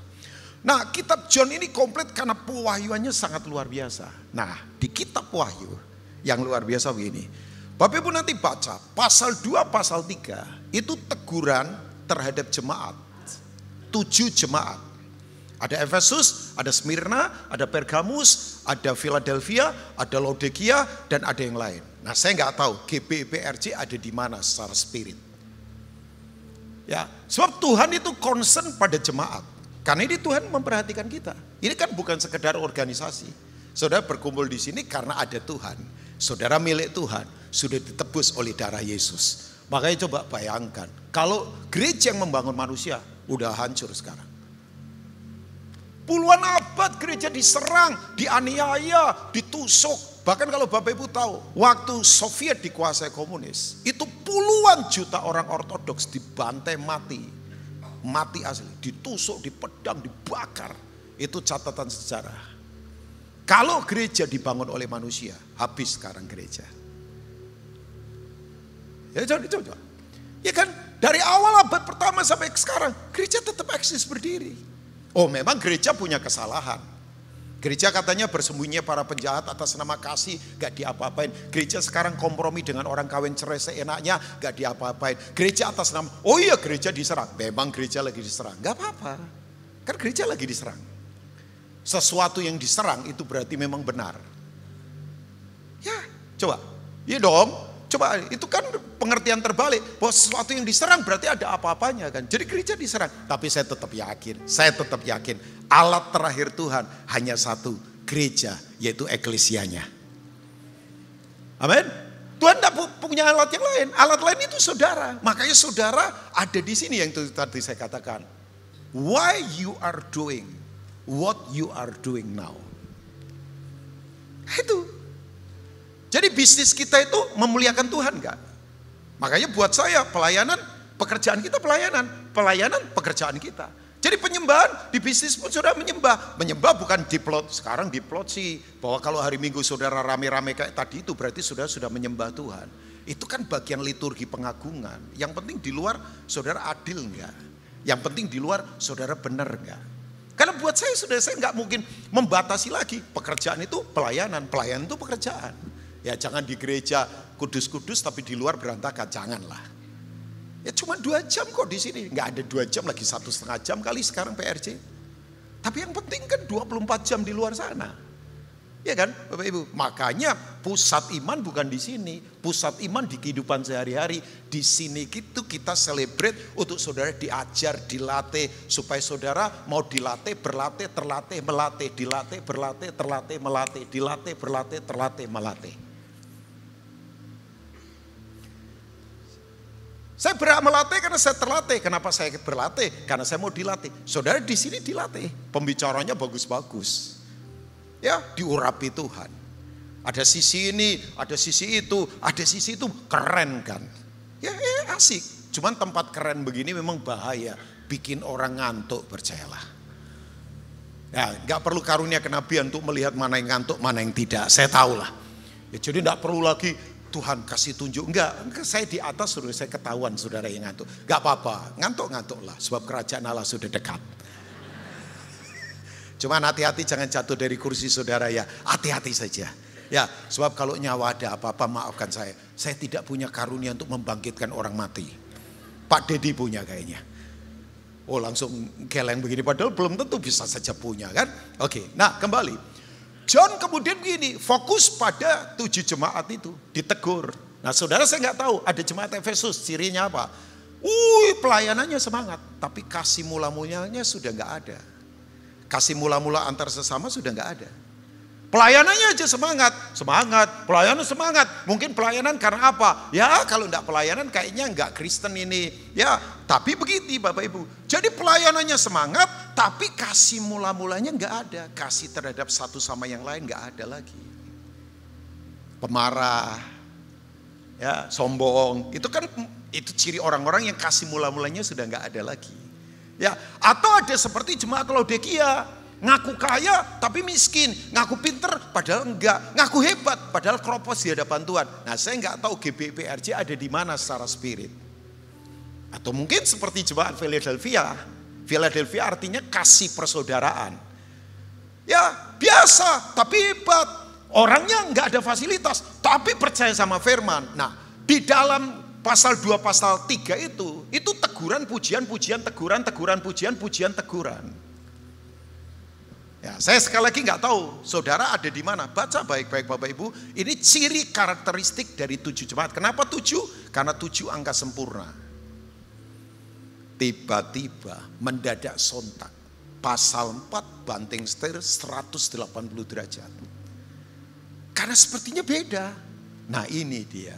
Nah, kitab John ini komplit karena pewahyuannya sangat luar biasa. Nah, di kitab Wahyu yang luar biasa begini. Bapak Ibu nanti baca pasal 2, pasal 3 itu teguran terhadap jemaat. 7 jemaat. Ada Efesus, ada Smyrna, ada Pergamus, ada Philadelphia, ada Laodikia, dan ada yang lain. Nah, saya nggak tahu GBPRJ ada di mana secara spirit. Ya, sebab Tuhan itu concern pada jemaat. Karena ini Tuhan memperhatikan kita. Ini kan bukan sekedar organisasi. Saudara berkumpul di sini karena ada Tuhan. Saudara milik Tuhan, sudah ditebus oleh darah Yesus. Makanya coba bayangkan, kalau gereja yang membangun manusia, udah hancur sekarang. Puluhan abad gereja diserang, dianiaya, ditusuk. Bahkan kalau Bapak Ibu tahu, waktu Soviet dikuasai komunis, itu puluhan juta orang ortodoks dibantai mati. Mati asli, ditusuk, dipedang, dibakar. Itu catatan sejarah. Kalau gereja dibangun oleh manusia, habis sekarang gereja. Ya coba. Ya kan, dari awal abad pertama sampai sekarang, gereja tetap eksis berdiri. Oh, memang gereja punya kesalahan. Gereja katanya bersembunyi para penjahat atas nama kasih, gak diapa-apain. Gereja sekarang kompromi dengan orang kawin cerai seenaknya, gak diapa-apain. Gereja atas nama, oh iya gereja diserang. Memang gereja lagi diserang, gak apa-apa. Kan gereja lagi diserang. Sesuatu yang diserang itu berarti memang benar. Ya, coba. Iya dong. Coba, itu kan pengertian terbalik. Bahwa sesuatu yang diserang berarti ada apa-apanya kan. Jadi gereja diserang. Tapi saya tetap yakin. Alat terakhir Tuhan hanya satu, gereja, yaitu eklesianya. Amin. Tuhan tidak punya alat yang lain. Alat lain itu saudara. Makanya saudara ada di sini yang tadi saya katakan. Why you are doing what you are doing now. Itu. Jadi bisnis kita itu memuliakan Tuhan enggak? Makanya buat saya pelayanan, pekerjaan kita pelayanan. Pelayanan pekerjaan kita. Jadi penyembahan di bisnis pun saudara menyembah. Menyembah bukan diplot. Sekarang diplot sih. Bahwa kalau hari Minggu saudara rame-rame kayak tadi itu berarti saudara sudah menyembah Tuhan. Itu kan bagian liturgi pengagungan. Yang penting di luar saudara adil enggak? Yang penting di luar saudara benar enggak? Karena buat saya enggak mungkin membatasi lagi. Pekerjaan itu pelayanan. Pelayanan itu pekerjaan. Ya jangan di gereja kudus-kudus tapi di luar berantakan. Janganlah. Ya cuma 2 jam kok di sini. Enggak ada 2 jam lagi 1,5 jam kali sekarang PRJ. Tapi yang penting kan 24 jam di luar sana. Ya kan Bapak Ibu. Makanya pusat iman bukan di sini. Pusat iman di kehidupan sehari-hari. Di sini gitu kita celebrate untuk saudara diajar, dilatih. Supaya saudara mau dilatih, berlatih, terlatih, melatih. Dilatih, berlatih, terlatih, melatih. Dilatih, berlatih, terlatih, melatih. Saya berhak melatih karena saya terlatih. Kenapa saya berlatih? Karena saya mau dilatih. Saudara di sini dilatih. Pembicaranya bagus-bagus. Ya, diurapi Tuhan. Ada sisi ini, ada sisi itu, ada sisi itu. Keren kan? Ya asik. Cuman tempat keren begini memang bahaya. Bikin orang ngantuk, percayalah. Ya, gak perlu karunia kenabian untuk melihat mana yang ngantuk, mana yang tidak. Saya tahu lah. Ya, jadi gak perlu lagi Tuhan kasih tunjuk. Enggak, saya di atas sudah saya ketahuan saudara yang ngantuk. Enggak apa-apa, ngantuk-ngantuklah sebab kerajaan Allah sudah dekat. Cuman hati-hati jangan jatuh dari kursi saudara ya. Hati-hati saja. Ya, sebab kalau nyawa ada apa-apa maafkan saya. Saya tidak punya karunia untuk membangkitkan orang mati. Pak Dedi punya kayaknya. Oh langsung geleng begini padahal belum tentu bisa saja punya kan. Oke, nah kembali. John kemudian begini, fokus pada 7 jemaat itu, ditegur. Nah saudara saya nggak tahu, ada jemaat Efesus, cirinya apa? Pelayanannya semangat, tapi kasih mula-mulanya sudah nggak ada. Kasih mula-mula antar sesama sudah nggak ada. Pelayanannya aja semangat, pelayanan semangat. Mungkin pelayanan karena apa? Ya kalau enggak pelayanan kayaknya enggak Kristen ini. Ya tapi begitu Bapak Ibu. Jadi pelayanannya semangat tapi kasih mula-mulanya enggak ada. Kasih terhadap satu sama yang lain enggak ada lagi. Pemarah, ya sombong. Itu kan itu ciri orang-orang yang kasih mula-mulanya sudah enggak ada lagi. Ya atau ada seperti jemaat Laodikia. Ngaku kaya tapi miskin, ngaku pinter padahal enggak, ngaku hebat padahal keropos di hadapan Tuhan. Nah saya enggak tahu GBPRJ ada di mana secara spirit. Atau mungkin seperti jemaat Philadelphia. Philadelphia artinya kasih persaudaraan. Ya biasa tapi hebat. Orangnya enggak ada fasilitas tapi percaya sama firman. Nah di dalam pasal 2 pasal 3 itu teguran pujian, teguran, pujian, teguran. Ya, saya sekali lagi nggak tahu saudara ada di mana. Baca baik-baik Bapak Ibu. Ini ciri karakteristik dari 7 jemaat. Kenapa 7? Karena 7 angka sempurna. Tiba-tiba mendadak sontak. Pasal 4 banting setir 180 derajat. Karena sepertinya beda. Nah ini dia.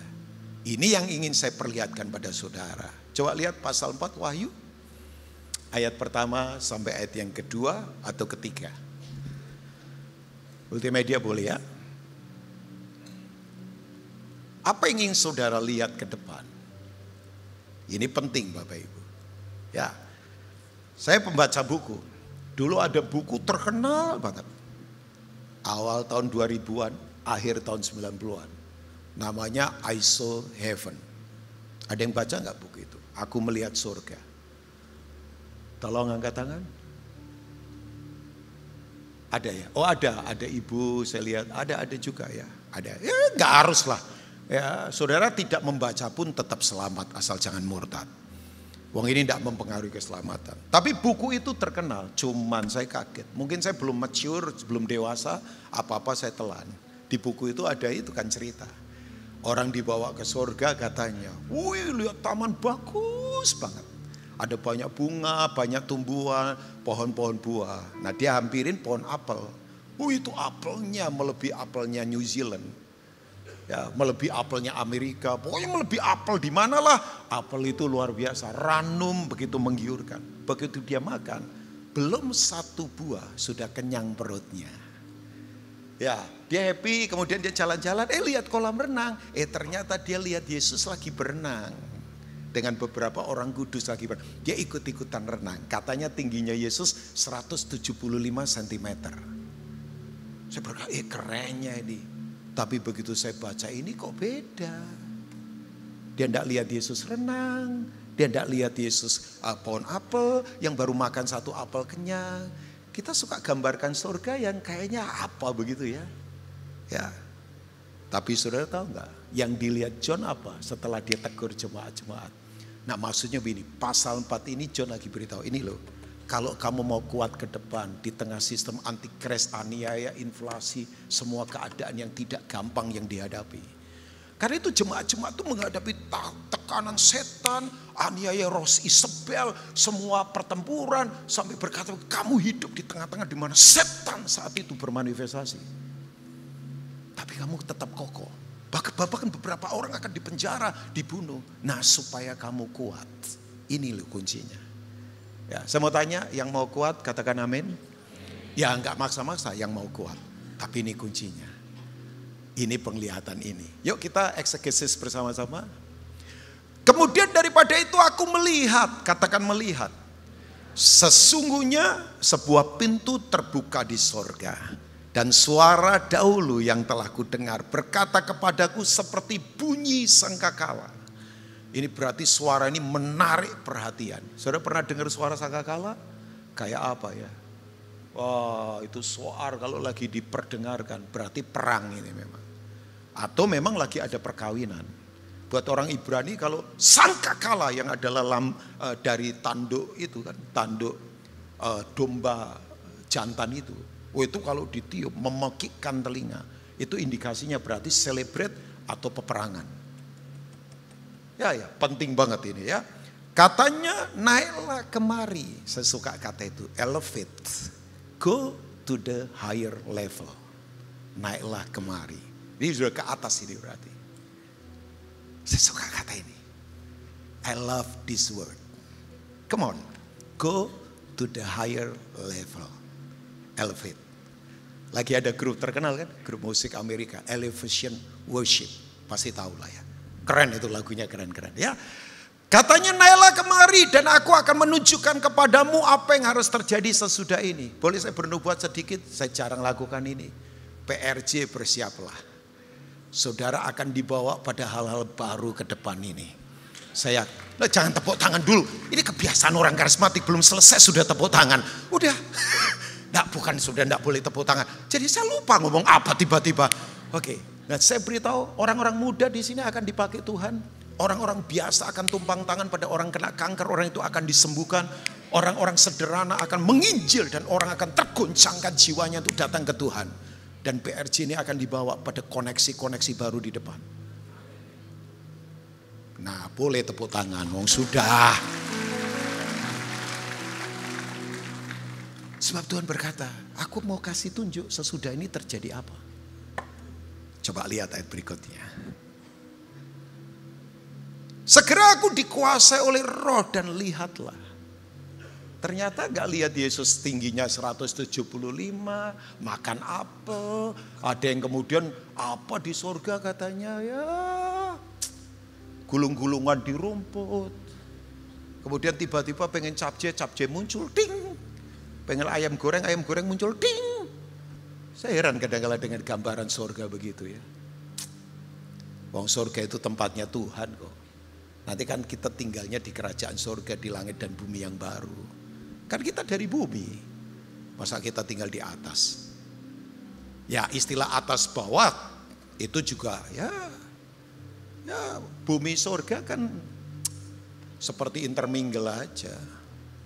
Ini yang ingin saya perlihatkan pada saudara. Coba lihat pasal 4 Wahyu. Ayat pertama sampai ayat yang kedua atau ketiga. Multimedia boleh ya. Apa yang ingin saudara lihat ke depan? Ini penting Bapak Ibu. Ya, saya pembaca buku. Dulu ada buku terkenal banget. Awal tahun 2000-an, akhir tahun 90-an. Namanya I Saw Heaven. Ada yang baca nggak buku itu? Aku melihat surga. Tolong angkat tangan. Ada ya? Oh ada ibu saya lihat, ada juga ya. Ada, ya nggak harus lah. Ya, saudara tidak membaca pun tetap selamat asal jangan murtad. Wong ini tidak mempengaruhi keselamatan. Tapi buku itu terkenal, cuman saya kaget. Mungkin saya belum mature, belum dewasa, apa-apa saya telan. Di buku itu ada itu kan cerita. Orang dibawa ke surga katanya, wih lihat taman bagus banget. Ada banyak bunga, banyak tumbuhan, pohon-pohon buah. Nah dia hampirin pohon apel. Itu apelnya melebihi apelnya New Zealand. Ya, melebihi apelnya Amerika. Pokoknya melebihi apel di manalah. Apel itu luar biasa, ranum begitu menggiurkan. Begitu dia makan, belum satu buah sudah kenyang perutnya. Ya, dia happy, kemudian dia jalan-jalan, lihat kolam renang. Ternyata dia lihat Yesus lagi berenang. Dengan beberapa orang kudus lagi berenang. Dia ikut-ikutan renang. Katanya tingginya Yesus 175 cm. Saya berkata, kerennya ini. Tapi begitu saya baca ini kok beda. Dia tidak lihat Yesus renang. Dia tidak lihat Yesus pohon apel yang baru makan satu apel kenyang. Kita suka gambarkan surga yang kayaknya apa begitu ya. Ya. Tapi saudara tahu nggak? Yang dilihat John apa setelah dia tegur jemaat-jemaat? Nah maksudnya begini, pasal 4 ini John lagi beritahu, ini loh. Kalau kamu mau kuat ke depan di tengah sistem antikris, aniaya, inflasi, semua keadaan yang tidak gampang yang dihadapi. Karena itu jemaat-jemaat itu menghadapi tekanan setan, aniaya roh Isabel, semua pertempuran sampai berkata kamu hidup di tengah-tengah di mana setan saat itu bermanifestasi. Tapi kamu tetap kokoh. Bahkan beberapa orang akan dipenjara, dibunuh. Nah supaya kamu kuat, ini loh kuncinya. Ya, saya mau tanya, yang mau kuat katakan amin. Ya enggak maksa-maksa yang mau kuat, tapi ini kuncinya. Ini penglihatan ini. Yuk kita eksegesis bersama-sama. Kemudian daripada itu aku melihat, katakan melihat. Sesungguhnya sebuah pintu terbuka di sorga. Dan suara dahulu yang telah kudengar berkata kepadaku seperti bunyi sangkakala. Ini berarti suara ini menarik perhatian. Saudara pernah dengar suara sangkakala? Kayak apa ya? Wah itu suara kalau lagi diperdengarkan berarti perang ini memang. Atau memang lagi ada perkawinan. Buat orang Ibrani kalau sangkakala yang adalah dari tanduk itu kan, tanduk domba jantan itu. Itu kalau ditiup memekikkan telinga. Itu indikasinya berarti celebrate atau peperangan. Ya penting banget ini ya. Katanya naiklah kemari. Saya suka kata itu, elevate. Go to the higher level. Naiklah kemari. Ini sudah ke atas ini berarti. Saya suka kata ini. I love this word. Come on. Go to the higher level. Elevate. Lagi ada grup terkenal kan. Grup musik Amerika. Elevation Worship. Pasti tahu lah ya. Keren itu lagunya, keren-keren ya. Katanya naiklah kemari dan aku akan menunjukkan kepadamu apa yang harus terjadi sesudah ini. Boleh saya bernubuat sedikit? Saya jarang lakukan ini. PRJ bersiaplah. Saudara akan dibawa pada hal-hal baru ke depan ini. Saya, jangan tepuk tangan dulu. Ini kebiasaan orang karismatik, belum selesai sudah tepuk tangan. Udah, sudah enggak boleh tepuk tangan. Jadi saya lupa ngomong apa tiba-tiba. Oke, nah saya beritahu orang-orang muda di sini akan dipakai Tuhan. Orang-orang biasa akan tumpang tangan pada orang kena kanker, orang itu akan disembuhkan. Orang-orang sederhana akan menginjil dan orang akan tergoncangkan jiwanya untuk datang ke Tuhan. Dan PRJ ini akan dibawa pada koneksi-koneksi baru di depan. Nah boleh tepuk tangan, wong sudah. Sebab Tuhan berkata, aku mau kasih tunjuk sesudah ini terjadi apa. Coba lihat ayat berikutnya. Segera aku dikuasai oleh roh dan lihatlah. Ternyata gak lihat Yesus tingginya 175, makan apel. Ada yang kemudian apa di surga katanya ya. Gulung-gulungan di rumput. Kemudian tiba-tiba pengen capce muncul, ting. Pengen ayam goreng muncul, ting. Saya heran kadang-kadang dengan gambaran surga begitu ya. Wong surga itu tempatnya Tuhan kok. Nanti kan kita tinggalnya di kerajaan surga, di langit dan bumi yang baru. Kan kita dari bumi, masa kita tinggal di atas. Ya istilah atas bawah itu juga ya bumi surga kan seperti intermingle aja.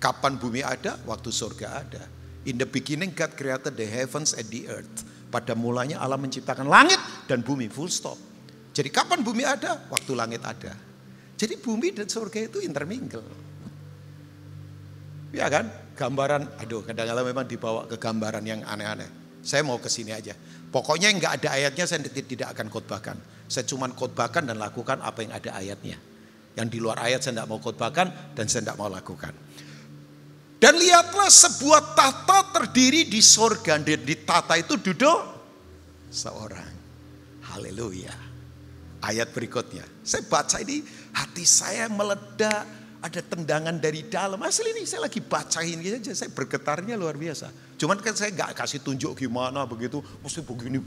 Kapan bumi ada, waktu surga ada. In the beginning God created the heavens and the earth. pada mulanya Allah menciptakan langit dan bumi, full stop. Jadi kapan bumi ada? Waktu langit ada. Jadi bumi dan surga itu intermingle. Ya kan? Gambaran, kadang-kadang memang dibawa ke gambaran yang aneh-aneh. Saya mau ke sini aja. Pokoknya yang nggak ada ayatnya saya tidak akan khotbahkan. Saya cuma khotbahkan dan lakukan apa yang ada ayatnya. Yang di luar ayat saya tidak mau khotbahkan dan saya tidak mau lakukan. Dan lihatlah sebuah tahta terdiri di sorga. Di tahta itu duduk seorang. Haleluya. Ayat berikutnya. Saya baca ini hati saya meledak. Ada tendangan dari dalam. Asli ini saya lagi bacain aja. Saya bergetarnya luar biasa. Cuman kan saya gak kasih tunjuk gimana begitu. Mesti begini.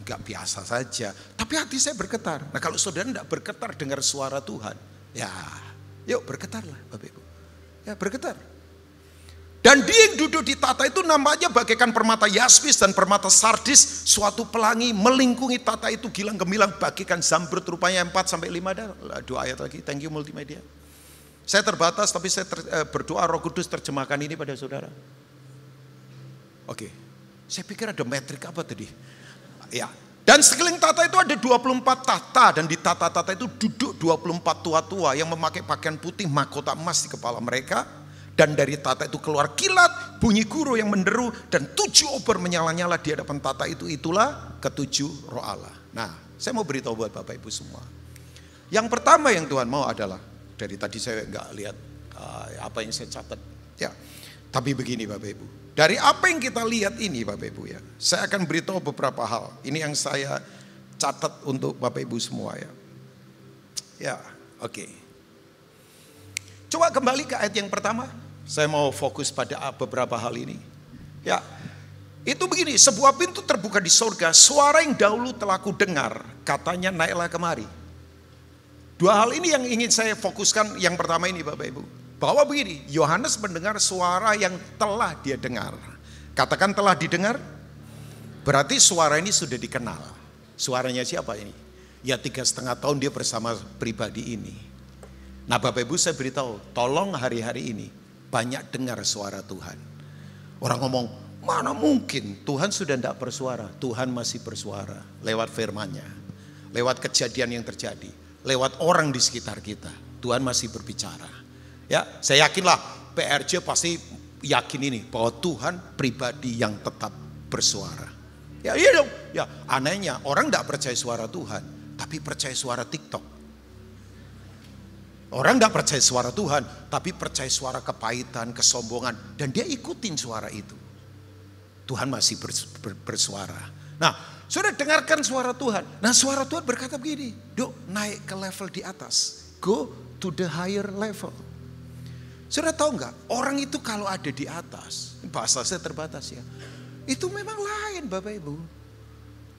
Gak biasa saja. Tapi hati saya bergetar. Nah kalau saudara tidak bergetar dengar suara Tuhan. Ya yuk bergetarlah Bapak Ibu. Ya bergetar. Dan dia yang duduk di tahta itu namanya bagaikan permata yaspis dan permata sardis. Suatu pelangi melingkungi tahta itu gilang gemilang bagaikan zamrud, rupanya 4-5 ada. 2 ayat lagi, thank you multimedia. Saya terbatas tapi saya berdoa Roh Kudus terjemahkan ini pada saudara. Oke, saya pikir ada metrik apa tadi? Ya. Dan sekeliling tahta itu ada 24 tahta dan di tahta-tahta itu duduk 24 tua-tua yang memakai pakaian putih, mahkota emas di kepala mereka. Dan dari tahta itu keluar kilat, bunyi guru yang menderu dan 7 obor menyala-nyala di hadapan tahta itu. Itulah ketujuh roh Allah. Nah, saya mau beritahu buat Bapak Ibu semua. Yang pertama yang Tuhan mau adalah, dari tadi saya nggak lihat apa yang saya catat. Ya, tapi begini Bapak Ibu. Dari apa yang kita lihat ini Bapak Ibu ya, saya akan beritahu beberapa hal. Ini yang saya catat untuk Bapak Ibu semua ya. Ya, oke. Coba kembali ke ayat yang pertama. Saya mau fokus pada beberapa hal ini. Ya, itu begini, sebuah pintu terbuka di sorga, suara yang dahulu telah ku dengar, katanya naiklah kemari. 2 hal ini yang ingin saya fokuskan. Yang pertama ini Bapak Ibu, bahwa begini, Yohanes mendengar suara yang telah dia dengar. Katakan telah didengar, berarti suara ini sudah dikenal. Suaranya siapa ini? Ya 3,5 tahun dia bersama pribadi ini. Nah Bapak Ibu saya beritahu, tolong hari-hari ini banyak dengar suara Tuhan. Orang ngomong, mana mungkin Tuhan sudah tidak bersuara. Tuhan masih bersuara lewat firman-Nya, lewat kejadian yang terjadi, lewat orang di sekitar kita. Tuhan masih berbicara. Ya, saya yakinlah PRJ pasti yakin ini bahwa Tuhan pribadi yang tetap bersuara. Ya iya dong. Ya anehnya orang tidak percaya suara Tuhan, tapi percaya suara TikTok. Orang tidak percaya suara Tuhan, tapi percaya suara kepahitan, kesombongan, dan dia ikutin suara itu. Tuhan masih bersuara. Nah, sudah dengarkan suara Tuhan. Nah, suara Tuhan berkata begini, "Duk, naik ke level di atas. Go to the higher level." Sudah tahu nggak? Orang itu kalau ada di atas, bahasa saya terbatas ya. Itu memang lain Bapak Ibu.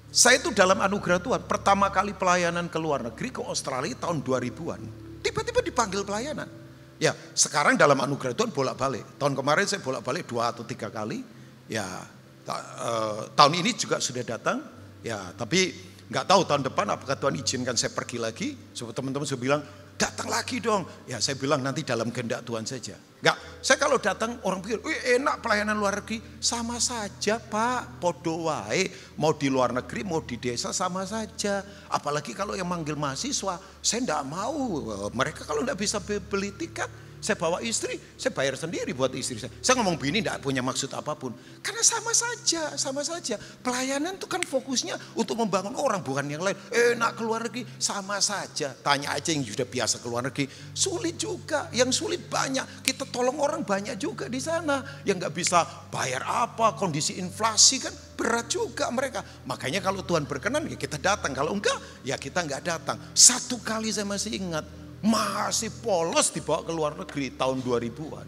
Saya itu dalam anugerah Tuhan, pertama kali pelayanan ke luar negeri, ke Australia tahun 2000-an. Tiba-tiba dipanggil pelayanan. Ya, sekarang dalam anugerah Tuhan bolak-balik. Tahun kemarin saya bolak-balik 2 atau 3 kali. Ya, tahun ini juga sudah datang. Ya, tapi nggak tahu tahun depan apakah Tuhan izinkan saya pergi lagi. Sebab teman-teman sudah bilang, datang lagi dong. Ya, saya bilang nanti dalam kehendak Tuhan saja. Enggak, saya kalau datang orang pikir, enak pelayanan luar negeri. Sama saja Pak, podo wae. Mau di luar negeri, mau di desa sama saja. Apalagi kalau yang manggil mahasiswa, saya enggak mau. Mereka kalau enggak bisa beli tiket, saya bawa istri, saya bayar sendiri buat istri saya. Saya ngomong begini enggak punya maksud apapun. Karena sama saja. Pelayanan itu kan fokusnya untuk membangun orang, bukan yang lain. Enak keluar negeri, sama saja. Tanya aja yang sudah biasa keluar negeri. Sulit juga, yang sulit banyak. Kita tolong orang banyak juga di sana. Yang nggak bisa bayar apa, kondisi inflasi kan berat juga mereka. Makanya kalau Tuhan berkenan ya kita datang. Kalau enggak ya kita nggak datang. Satu kali saya masih ingat. Masih polos dibawa ke luar negeri tahun 2000-an.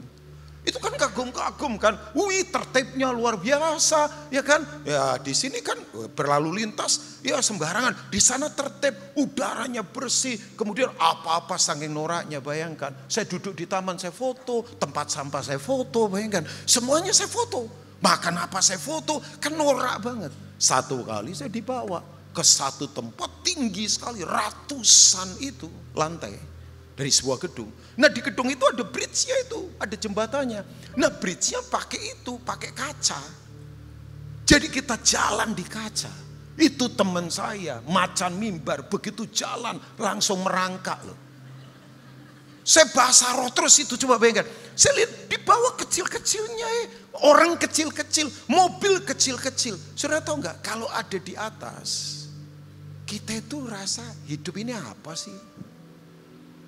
Itu kan kagum-kagum kan. Wih, tertibnya luar biasa, ya kan? Ya di sini kan berlalu lintas ya sembarangan. Di sana tertib, udaranya bersih. Kemudian apa-apa saking noraknya, bayangkan. Saya duduk di taman saya foto, tempat sampah saya foto, bayangkan. Semuanya saya foto. Makan apa saya foto, kan norak banget. Satu kali saya dibawa ke satu tempat tinggi sekali, ratusan itu lantai. Dari sebuah gedung. Nah di gedung itu ada bridge-nya itu, ada jembatannya. Nah bridge-nya pakai kaca. Jadi kita jalan di kaca. Itu teman saya, macan mimbar, begitu jalan langsung merangkak loh. Saya bahasa roh terus itu, coba bayangkan. Saya lihat di bawah kecil-kecilnya, orang kecil-kecil, mobil kecil-kecil. Saudara tahu nggak, kalau ada di atas, kita itu rasa hidup ini apa sih?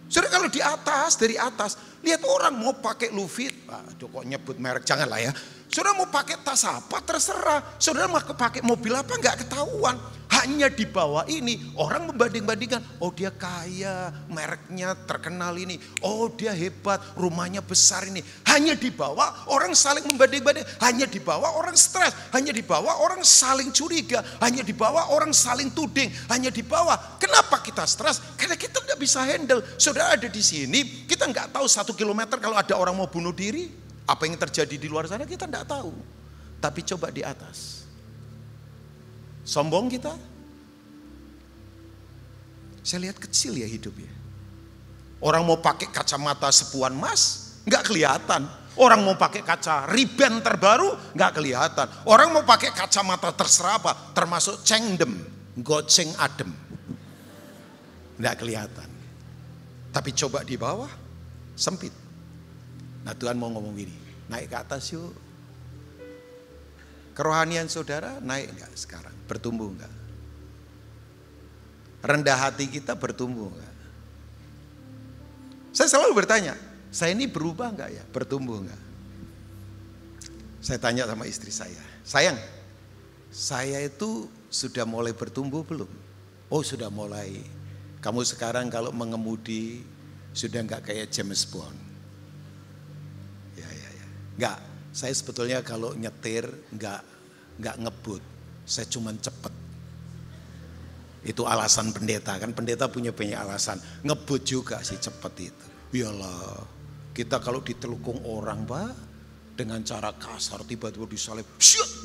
Saudara kalau di atas, dari atas, lihat orang mau pakai Louis Vuitton, aduh kok nyebut merek, janganlah ya. Saudara mau pakai tas apa terserah. Saudara mau pakai mobil apa nggak ketahuan. Hanya di bawah ini orang membanding-bandingkan. Oh dia kaya, mereknya terkenal ini. Oh dia hebat, rumahnya besar ini. Hanya di bawah orang saling membanding-banding. Hanya di bawah orang stres. Hanya di bawah orang saling curiga. Hanya di bawah orang saling tuding. Hanya di bawah. Kenapa kita stres? Karena kita nggak bisa handle. Saudara ada di sini, kita nggak tahu 1 kilometer kalau ada orang mau bunuh diri. Apa yang terjadi di luar sana kita tidak tahu. Tapi coba di atas. Sombong kita? Saya lihat kecil ya hidupnya. Orang mau pakai kacamata sepuan emas, nggak kelihatan. Orang mau pakai kaca Ray-Ban terbaru, nggak kelihatan. Orang mau pakai kacamata terserah apa, termasuk cengdem, goceng adem. Nggak kelihatan. Tapi coba di bawah, sempit. Nah Tuhan mau ngomong gini, naik ke atas yuk. Kerohanian saudara naik enggak sekarang? Bertumbuh enggak? Rendah hati kita bertumbuh enggak? Saya selalu bertanya, saya ini berubah enggak ya? Bertumbuh enggak? Saya tanya sama istri saya, sayang, saya itu sudah mulai bertumbuh belum? Oh sudah mulai. Kamu sekarang kalau mengemudi sudah enggak kayak James Bond. Enggak, saya sebetulnya kalau nyetir enggak ngebut, saya cuman cepet. Itu alasan pendeta, kan pendeta punya banyak alasan. Ngebut juga sih cepet itu. Iyalah, kita kalau ditelukung orang Pak, dengan cara kasar tiba-tiba disalib,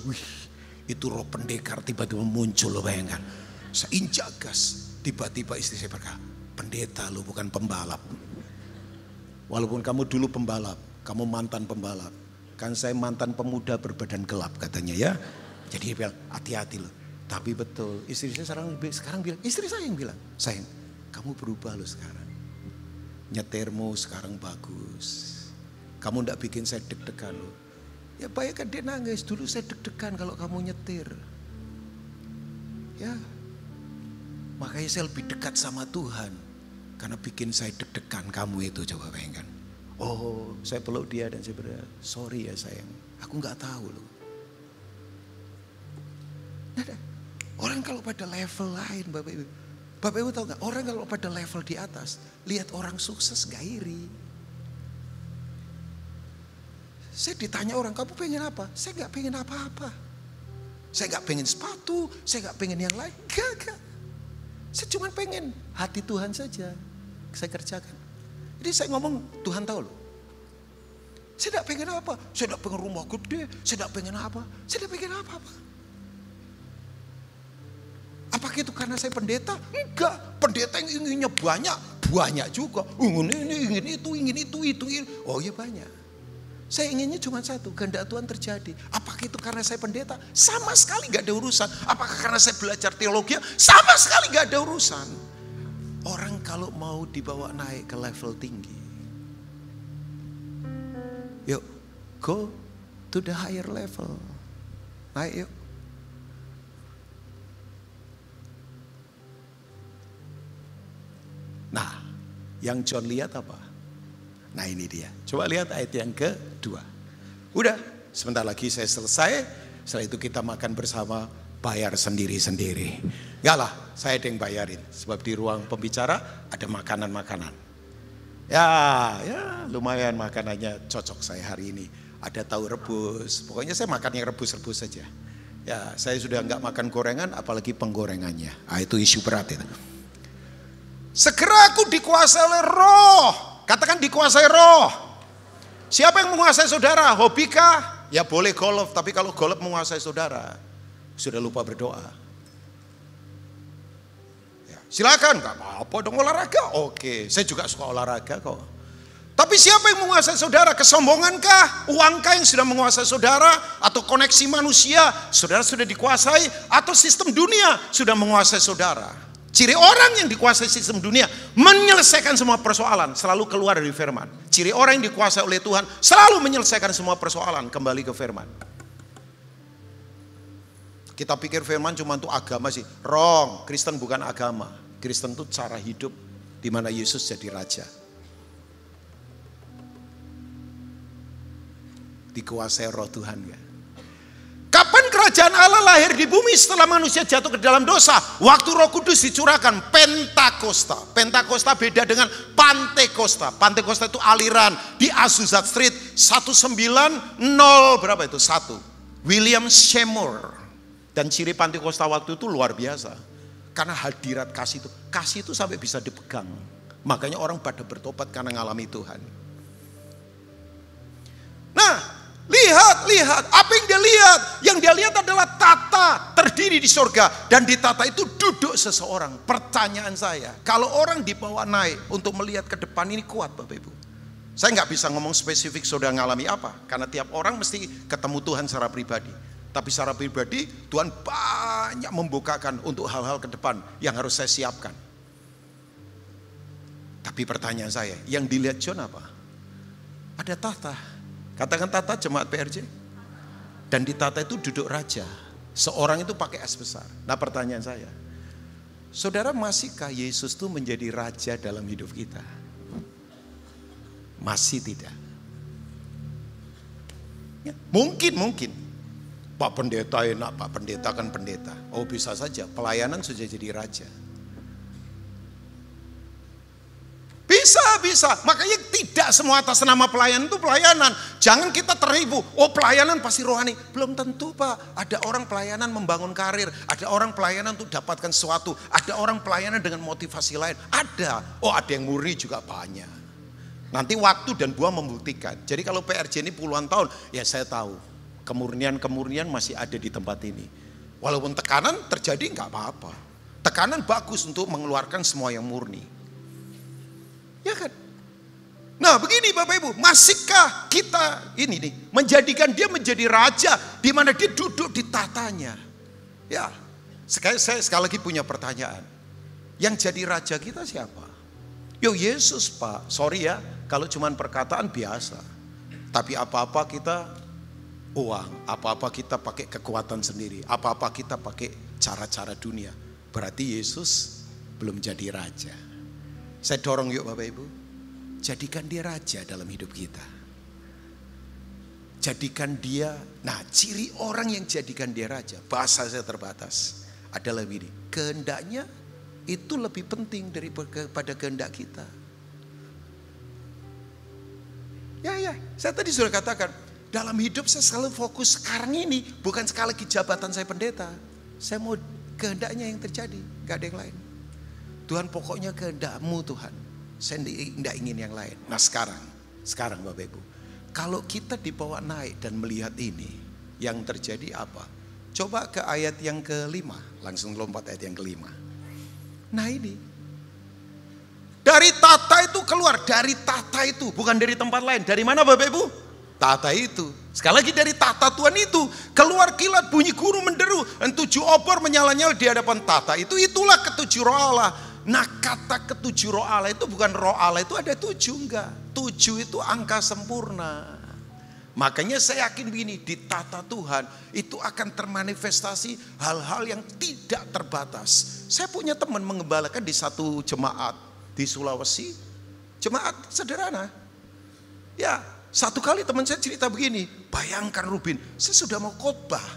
wih, itu roh pendekar tiba-tiba muncul loh, bayangkan. Saya injak gas, tiba-tiba istri saya berkata, pendeta lo bukan pembalap. Walaupun kamu dulu pembalap, kamu mantan pembalap. Kan saya mantan pemuda berbadan gelap katanya ya. Jadi dia bilang hati-hati loh. Tapi betul, istri saya sekarang bilang, istri saya yang bilang, sayang kamu berubah loh sekarang. Nyetirmu sekarang bagus. Kamu ndak bikin saya deg-degan loh. Ya bayangkan dia nangis, dulu saya deg-degan kalau kamu nyetir. Ya, makanya saya lebih dekat sama Tuhan. Karena bikin saya deg-degan kamu itu, coba bayangkan. Oh, saya peluk dia dan saya berkata, sorry ya sayang, aku nggak tahu loh. Nada. Orang kalau pada level lain, Bapak Ibu tahu nggak? Orang kalau pada level di atas, lihat orang sukses nggak iri. Saya ditanya orang, kamu pengen apa? Saya nggak pengen apa-apa. Saya nggak pengen sepatu, saya nggak pengen yang lain, gak. Saya cuma pengen hati Tuhan saja, saya kerjakan. Jadi saya ngomong, Tuhan tahu loh. Saya tidak pengen apa, saya tidak pengen rumah gede, saya tidak pengen apa, saya tidak pengen apa-apa. Apakah itu karena saya pendeta? Enggak, pendeta yang inginnya banyak juga. Ingin ini, ingin itu. Oh ya banyak. Saya inginnya cuma satu, kehendak Tuhan terjadi. Apakah itu karena saya pendeta? Sama sekali gak ada urusan. Apakah karena saya belajar teologi? Sama sekali gak ada urusan. Orang kalau mau dibawa naik ke level tinggi, yuk go to the higher level. Naik yuk. Nah, yang John lihat apa? Nah ini dia. Coba lihat ayat yang kedua. Udah, sebentar lagi saya selesai. Setelah itu kita makan bersama, bayar sendiri-sendiri. Enggak lah, saya ada yang bayarin. Sebab di ruang pembicara ada makanan-makanan. Ya lumayan makanannya cocok saya hari ini. Ada tahu rebus, pokoknya saya makan yang rebus-rebus saja. Ya, saya sudah enggak makan gorengan, apalagi penggorengannya. Ah itu isu berat itu. Segera aku dikuasai oleh roh. Katakan dikuasai roh. Siapa yang menguasai saudara? Hobi kah? Ya boleh golf, tapi kalau golf menguasai saudara, sudah lupa berdoa. Ya, silakan, gak apa-apa dong olahraga. Oke, saya juga suka olahraga kok. Tapi siapa yang menguasai saudara? Kesombongankah? Uangkah yang sudah menguasai saudara? Atau koneksi manusia? Saudara sudah dikuasai? Atau sistem dunia sudah menguasai saudara? Ciri orang yang dikuasai sistem dunia menyelesaikan semua persoalan, selalu keluar dari firman. Ciri orang yang dikuasai oleh Tuhan selalu menyelesaikan semua persoalan, kembali ke firman. Kita pikir firman cuma untuk agama sih. Wrong, Kristen bukan agama. Kristen itu cara hidup di mana Yesus jadi raja. Dikuasai roh Tuhan ya. Kapan kerajaan Allah lahir di bumi setelah manusia jatuh ke dalam dosa? Waktu Roh Kudus dicurahkan, Pentakosta. Pentakosta beda dengan Pantekosta. Pantekosta itu aliran di Azusa Street 190 berapa itu? 1. William Seymour. Dan ciri Pantekosta waktu itu luar biasa. Karena hadirat kasih itu. Kasih itu sampai bisa dipegang. Makanya orang pada bertobat karena ngalami Tuhan. Nah, lihat, apa yang dia lihat? Yang dia lihat adalah tata terdiri di surga. Dan di tata itu duduk seseorang. Pertanyaan saya, kalau orang dibawa naik untuk melihat ke depan, ini kuat Bapak Ibu. Saya nggak bisa ngomong spesifik sudah ngalami apa. Karena tiap orang mesti ketemu Tuhan secara pribadi. Tapi secara pribadi Tuhan banyak membukakan untuk hal-hal ke depan yang harus saya siapkan. Tapi pertanyaan saya, yang dilihat John apa? Ada tata. Katakan tata jemaat PRJ. Dan di tata itu duduk raja. Seorang itu pakai S besar. Nah pertanyaan saya, saudara masihkah Yesus itu menjadi raja dalam hidup kita? Masih tidak. Ya, mungkin. Pak pendeta enak, Pak pendeta kan pendeta. Oh bisa saja, pelayanan sudah jadi raja. Bisa. Makanya tidak semua atas nama pelayanan itu pelayanan. Jangan kita terhibur. Oh pelayanan pasti rohani. Belum tentu Pak. Ada orang pelayanan membangun karir. Ada orang pelayanan untuk dapatkan sesuatu. Ada orang pelayanan dengan motivasi lain. Ada. Oh ada yang murni juga banyak. Nanti waktu dan buah membuktikan. Jadi kalau PRJ ini puluhan tahun. Ya saya tahu. Kemurnian masih ada di tempat ini. Walaupun tekanan terjadi nggak apa-apa. Tekanan bagus untuk mengeluarkan semua yang murni. Ya kan? Nah begini Bapak Ibu, masihkah kita ini nih menjadikan dia menjadi raja di mana dia duduk di tatanya? Ya, saya sekali lagi punya pertanyaan. Yang jadi raja kita siapa? Yo Yesus Pak. Sorry ya, kalau cuma perkataan biasa. Tapi apa-apa kita uang, apa-apa kita pakai kekuatan sendiri, apa-apa kita pakai cara-cara dunia. Berarti Yesus belum jadi raja. Saya dorong yuk Bapak Ibu, jadikan dia raja dalam hidup kita. Jadikan dia, nah ciri orang yang jadikan dia raja, bahasa saya terbatas, adalah ini, kehendaknya itu lebih penting daripada kehendak kita. Ya, saya tadi sudah katakan, dalam hidup saya selalu fokus sekarang ini, bukan sekali lagi jabatan saya pendeta. Saya mau kehendaknya yang terjadi, gak ada yang lain. Tuhan pokoknya kehendak-Mu Tuhan. Saya tidak ingin yang lain. Nah sekarang Bapak Ibu. Kalau kita dibawa naik dan melihat ini, yang terjadi apa? Coba ke ayat yang ke-5. Langsung lompat ayat yang ke-5. Nah ini. Dari tata itu keluar. Dari tata itu. Bukan dari tempat lain. Dari mana Bapak Ibu? Tata itu. Sekali lagi dari tata Tuhan itu. Keluar kilat bunyi guru menderu. Dan 7 obor menyala-nyala di hadapan tata itu. Itulah ketujuh roh Allah. Nah kata ketujuh roh Allah itu bukan roh Allah itu ada 7 enggak. 7 itu angka sempurna. Makanya saya yakin begini, di tata Tuhan itu akan termanifestasi hal-hal yang tidak terbatas. Saya punya teman mengembalakan di satu jemaat di Sulawesi. Jemaat sederhana. Ya, satu kali teman saya cerita begini, bayangkan Rubin, saya sudah mau khotbah.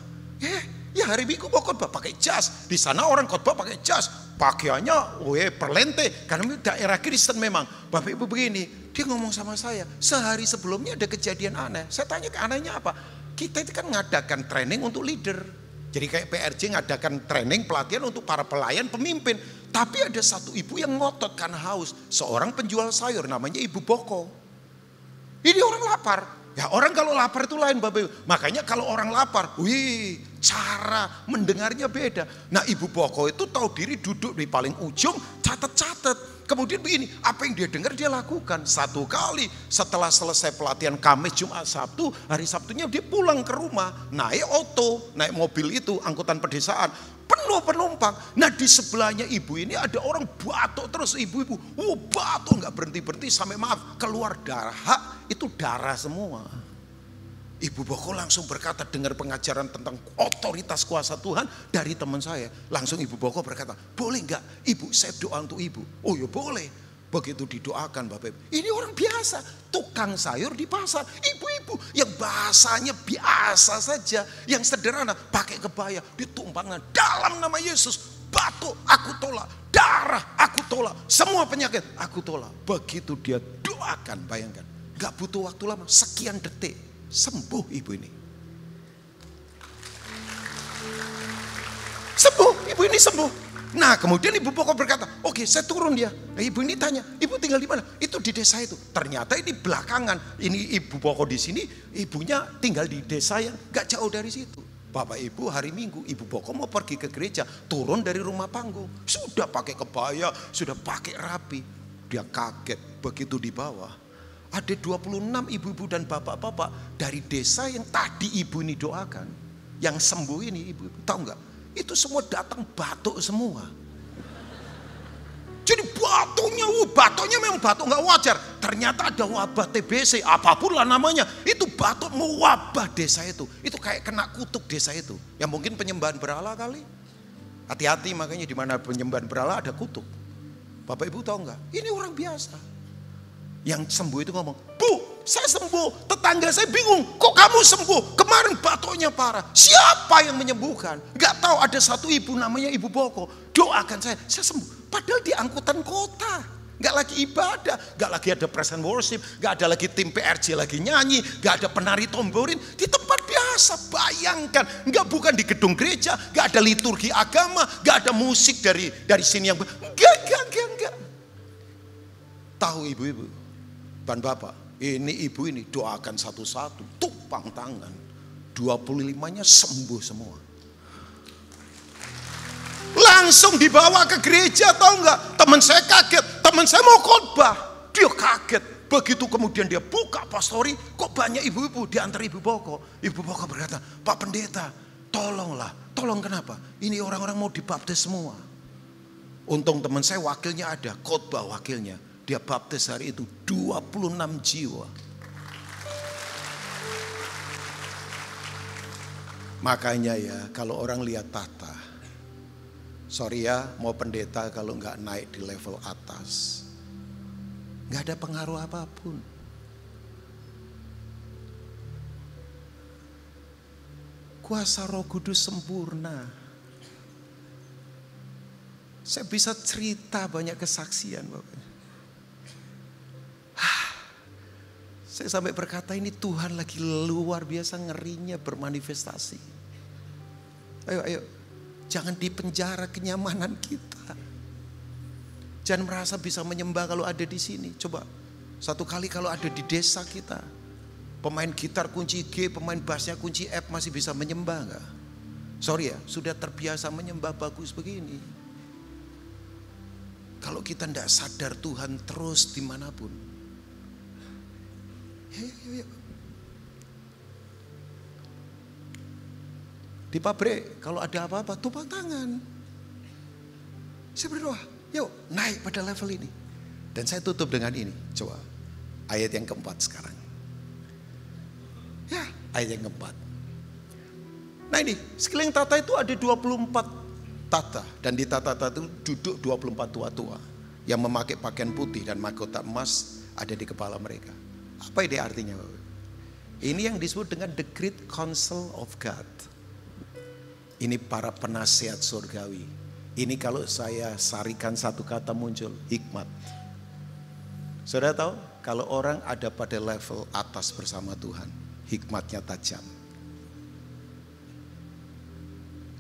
Ya hari Minggu mau khotbah pakai jas. Di sana orang khotbah pakai jas. Pakaiannya perlente. Karena daerah Kristen memang. Bapak Ibu begini. Dia ngomong sama saya. Sehari sebelumnya ada kejadian aneh. Saya tanya anehnya apa? Kita itu kan ngadakan training untuk leader. Jadi kayak PRJ ngadakan training pelatihan untuk para pelayan pemimpin. Tapi ada satu ibu yang ngotot karena haus. Seorang penjual sayur namanya Ibu Boko. Ini orang lapar. Ya orang kalau lapar itu lain Bapak Ibu. Makanya kalau orang lapar, cara mendengarnya beda. Nah Ibu Boko itu tahu diri duduk di paling ujung, catat-catat. Kemudian begini, apa yang dia dengar dia lakukan. Satu kali setelah selesai pelatihan Kamis, Jumat, Sabtu, hari Sabtunya dia pulang ke rumah, naik naik mobil itu, angkutan pedesaan, penuh penumpang. Nah di sebelahnya ibu ini ada orang batuk terus, ibu-ibu, batuk nggak berhenti-berhenti sampai keluar darah, itu darah semua. Ibu Boko langsung berkata, dengar pengajaran tentang otoritas kuasa Tuhan dari teman saya. Langsung Ibu Boko berkata, boleh enggak Ibu saya doa untuk Ibu? Oh ya boleh. Begitu didoakan Bapak Ibu. Ini orang biasa, tukang sayur di pasar. Ibu-ibu yang bahasanya biasa saja, yang sederhana, pakai kebaya, ditumpangkan dalam nama Yesus. Batuk aku tolak, darah aku tolak, semua penyakit aku tolak. Begitu dia doakan, bayangkan. Gak butuh waktu lama, sekian detik. Sembuh ibu ini. Sembuh, ibu ini sembuh. Nah kemudian Ibu Boko berkata, oke saya turun dia. Nah, ibu ini tanya, ibu tinggal di mana? Itu di desa itu. Ternyata ini belakangan. Ini Ibu Boko di sini, ibunya tinggal di desa yang gak jauh dari situ. Bapak Ibu hari Minggu, Ibu Boko mau pergi ke gereja, turun dari rumah panggung. Sudah pakai kebaya, sudah pakai rapi. Dia kaget begitu di bawah. Ada 26 ibu-ibu dan bapak-bapak dari desa yang tadi ibu ini doakan. Yang sembuh ini ibu-ibu, tahu nggak? Itu semua datang batuk semua. Jadi batuknya memang batuk nggak wajar. Ternyata ada wabah TBC, apapun lah namanya. Itu batuk mewabah desa itu. Itu kayak kena kutuk desa itu. Ya mungkin penyembahan berhala kali. Hati-hati makanya di mana penyembahan berhala ada kutuk. Bapak Ibu tahu nggak? Ini orang biasa. Yang sembuh itu ngomong, Bu, saya sembuh. Tetangga saya bingung, kok kamu sembuh? Kemarin batuknya parah. Siapa yang menyembuhkan? Gak tahu, ada satu ibu namanya Ibu Boko. Doakan saya sembuh. Padahal di angkutan kota. Gak lagi ibadah, gak lagi ada praise and worship, gak ada lagi tim PRJ lagi nyanyi, gak ada penari tomborin. Di tempat biasa, bayangkan. Bukan di gedung gereja, gak ada liturgi agama, gak ada musik dari sini yang... Enggak. Tahu ibu-ibu dan bapak, ini ibu ini doakan satu-satu, tumpang tangan, 25-nya sembuh semua. Langsung dibawa ke gereja, tahu nggak? Teman saya kaget, teman saya mau khotbah, dia kaget. Begitu kemudian dia buka pastori, kok banyak ibu-ibu di antara Ibu Boko. Ibu Boko berkata, Pak Pendeta, tolonglah. Tolong kenapa? Ini orang-orang mau dibaptis semua. Untung teman saya wakilnya ada, khotbah wakilnya. Dia baptis hari itu 26 jiwa. Makanya ya kalau orang lihat tahta, sorry ya mau pendeta kalau nggak naik di level atas, nggak ada pengaruh apapun. Kuasa Roh Kudus sempurna. Saya bisa cerita banyak kesaksian Bapak. Saya sampai berkata ini Tuhan lagi luar biasa ngerinya bermanifestasi. Ayo, jangan dipenjara kenyamanan kita. Jangan merasa bisa menyembah kalau ada di sini. Coba, satu kali kalau ada di desa kita, pemain gitar kunci G, pemain bassnya kunci F masih bisa menyembah nggak? Sorry ya, sudah terbiasa menyembah bagus begini. Kalau kita tidak sadar Tuhan terus dimanapun. Yuk. Di pabrik kalau ada apa-apa tumpang tangan. Saya berdoa, yuk naik pada level ini. Dan saya tutup dengan ini. Coba ayat yang keempat sekarang. Ya ayat yang keempat. Nah ini sekeliling tata itu ada 24 tata. Dan di tata-tata itu duduk 24 tua-tua. Yang memakai pakaian putih dan mahkota emas ada di kepala mereka. Apa ini artinya? Ini yang disebut dengan the great counsel of God. Ini para penasihat surgawi. Ini kalau saya sarikan satu kata muncul, hikmat. Saudara tahu kalau orang ada pada level atas bersama Tuhan, hikmatnya tajam.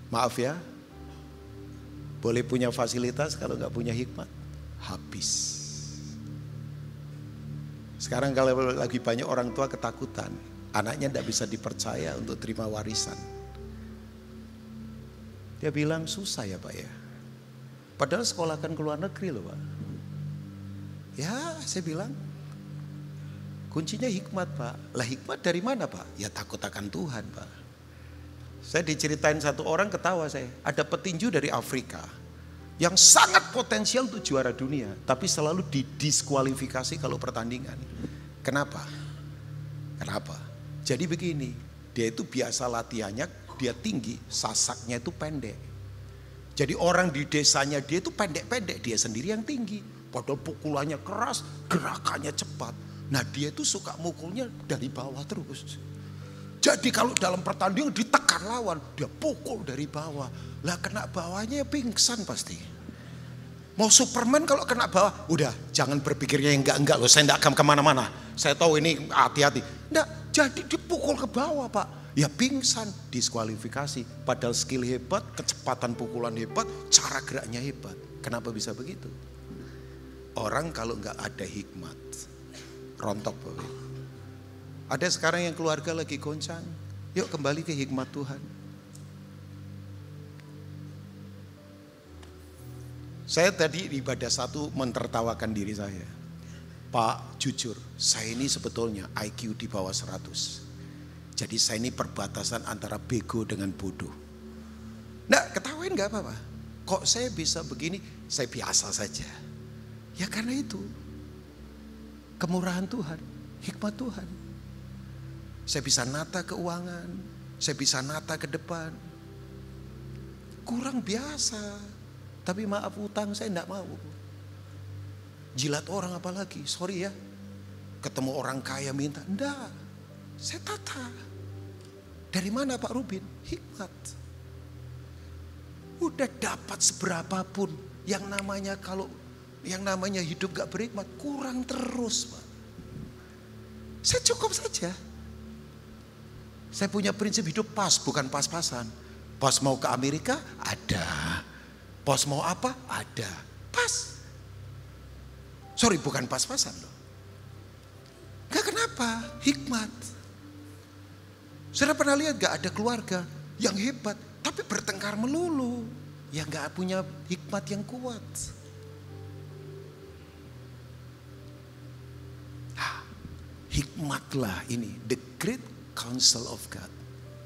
Maaf ya, boleh punya fasilitas kalau nggak punya hikmat, habis. Sekarang kalau lagi banyak orang tua ketakutan, anaknya tidak bisa dipercaya untuk terima warisan. Dia bilang susah ya Pak ya. Padahal sekolahkan ke luar negeri loh Pak. Ya saya bilang, kuncinya hikmat Pak. Lah hikmat dari mana Pak? Ya takut akan Tuhan Pak. Saya diceritain satu orang ketawa saya. Ada petinju dari Afrika yang sangat potensial untuk juara dunia. Tapi selalu didiskualifikasi kalau pertandingan. Kenapa? Kenapa? Jadi begini, dia itu biasa latihannya, dia tinggi, sasaknya itu pendek. Jadi orang di desanya dia itu pendek-pendek, dia sendiri yang tinggi. Padahal pukulannya keras, gerakannya cepat. Nah dia itu suka mukulnya dari bawah terus. Jadi kalau dalam pertandingan ditekan lawan, dia pukul dari bawah. Lah kena bawahnya pingsan pasti. Mau Superman kalau kena bawah, udah jangan berpikirnya yang enggak loh, saya enggak akan kemana-mana. Saya tahu ini hati-hati. Enggak, jadi dipukul ke bawah Pak. Ya pingsan, diskualifikasi. Padahal skill hebat, kecepatan pukulan hebat, cara geraknya hebat. Kenapa bisa begitu? Orang kalau enggak ada hikmat, rontok Bapak. Ada sekarang yang keluarga lagi goncang. Yuk kembali ke hikmat Tuhan. Saya tadi di ibadah satu mentertawakan diri saya. Pak jujur, saya ini sebetulnya IQ di bawah 100. Jadi saya ini perbatasan antara bego dengan bodoh. Nah ketawain gak apa-apa. Kok saya bisa begini? Saya biasa saja. Ya karena itu. Kemurahan Tuhan, hikmat Tuhan. Saya bisa nata keuangan, saya bisa nata ke depan. Kurang biasa, tapi maaf utang saya enggak mau. Jilat orang apalagi, sorry ya. Ketemu orang kaya minta, enggak. Saya tata. Dari mana Pak Rubin? Hikmat. Udah dapat seberapapun, yang namanya hidup gak berhikmat, kurang terus Pak. Saya cukup saja. Saya punya prinsip hidup pas, bukan pas-pasan. Pas mau ke Amerika, ada. Pas mau apa, ada. Pas. Sorry, bukan pas-pasan loh. Gak kenapa, hikmat. Saudara pernah lihat gak ada keluarga yang hebat, tapi bertengkar melulu. Yang gak punya hikmat yang kuat. Hikmatlah ini, the great counsel of God.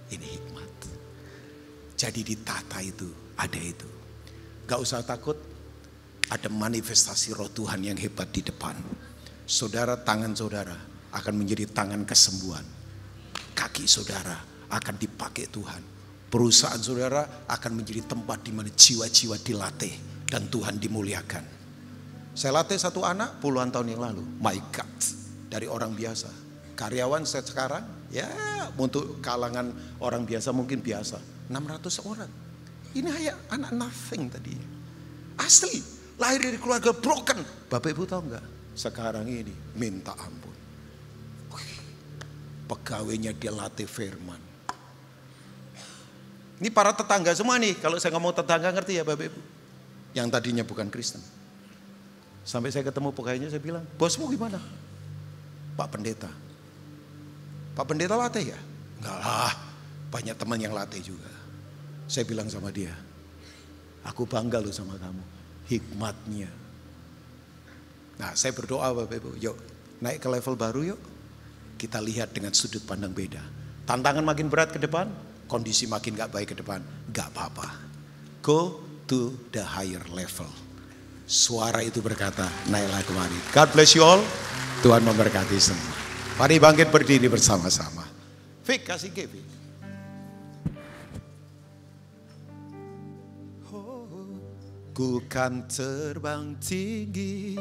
Ini hikmat. Jadi ditata itu, ada itu. Gak usah takut, ada manifestasi roh Tuhan yang hebat di depan. Saudara, tangan saudara akan menjadi tangan kesembuhan. Kaki saudara akan dipakai Tuhan. Perusahaan saudara akan menjadi tempat di mana jiwa-jiwa dilatih dan Tuhan dimuliakan. Saya latih satu anak puluhan tahun yang lalu. My God. Dari orang biasa. Karyawan saya sekarang, ya untuk kalangan orang biasa mungkin biasa. 600 orang. Ini kayak anak nothing tadi. Asli, lahir dari keluarga broken. Bapak Ibu tahu enggak? Sekarang ini minta ampun. Pegawainya dia latih firman. Ini para tetangga semua nih. Kalau saya ngomong tetangga ngerti ya Bapak Ibu. Yang tadinya bukan Kristen. Sampai saya ketemu pegawainya saya bilang, bosmu gimana? Pak Pendeta. Pak Pendeta latih ya? Enggak lah, banyak teman yang latih juga. Saya bilang sama dia, aku bangga loh sama kamu, hikmatnya. Nah saya berdoa Bapak Ibu, yuk naik ke level baru yuk. Kita lihat dengan sudut pandang beda. Tantangan makin berat ke depan, kondisi makin gak baik ke depan, gak apa-apa. Go to the higher level. Suara itu berkata, naiklah kemari. God bless you all. Tuhan memberkati semua. Mari bangkit berdiri bersama-sama. Fik, kasih Gevi. Ku kan terbang tinggi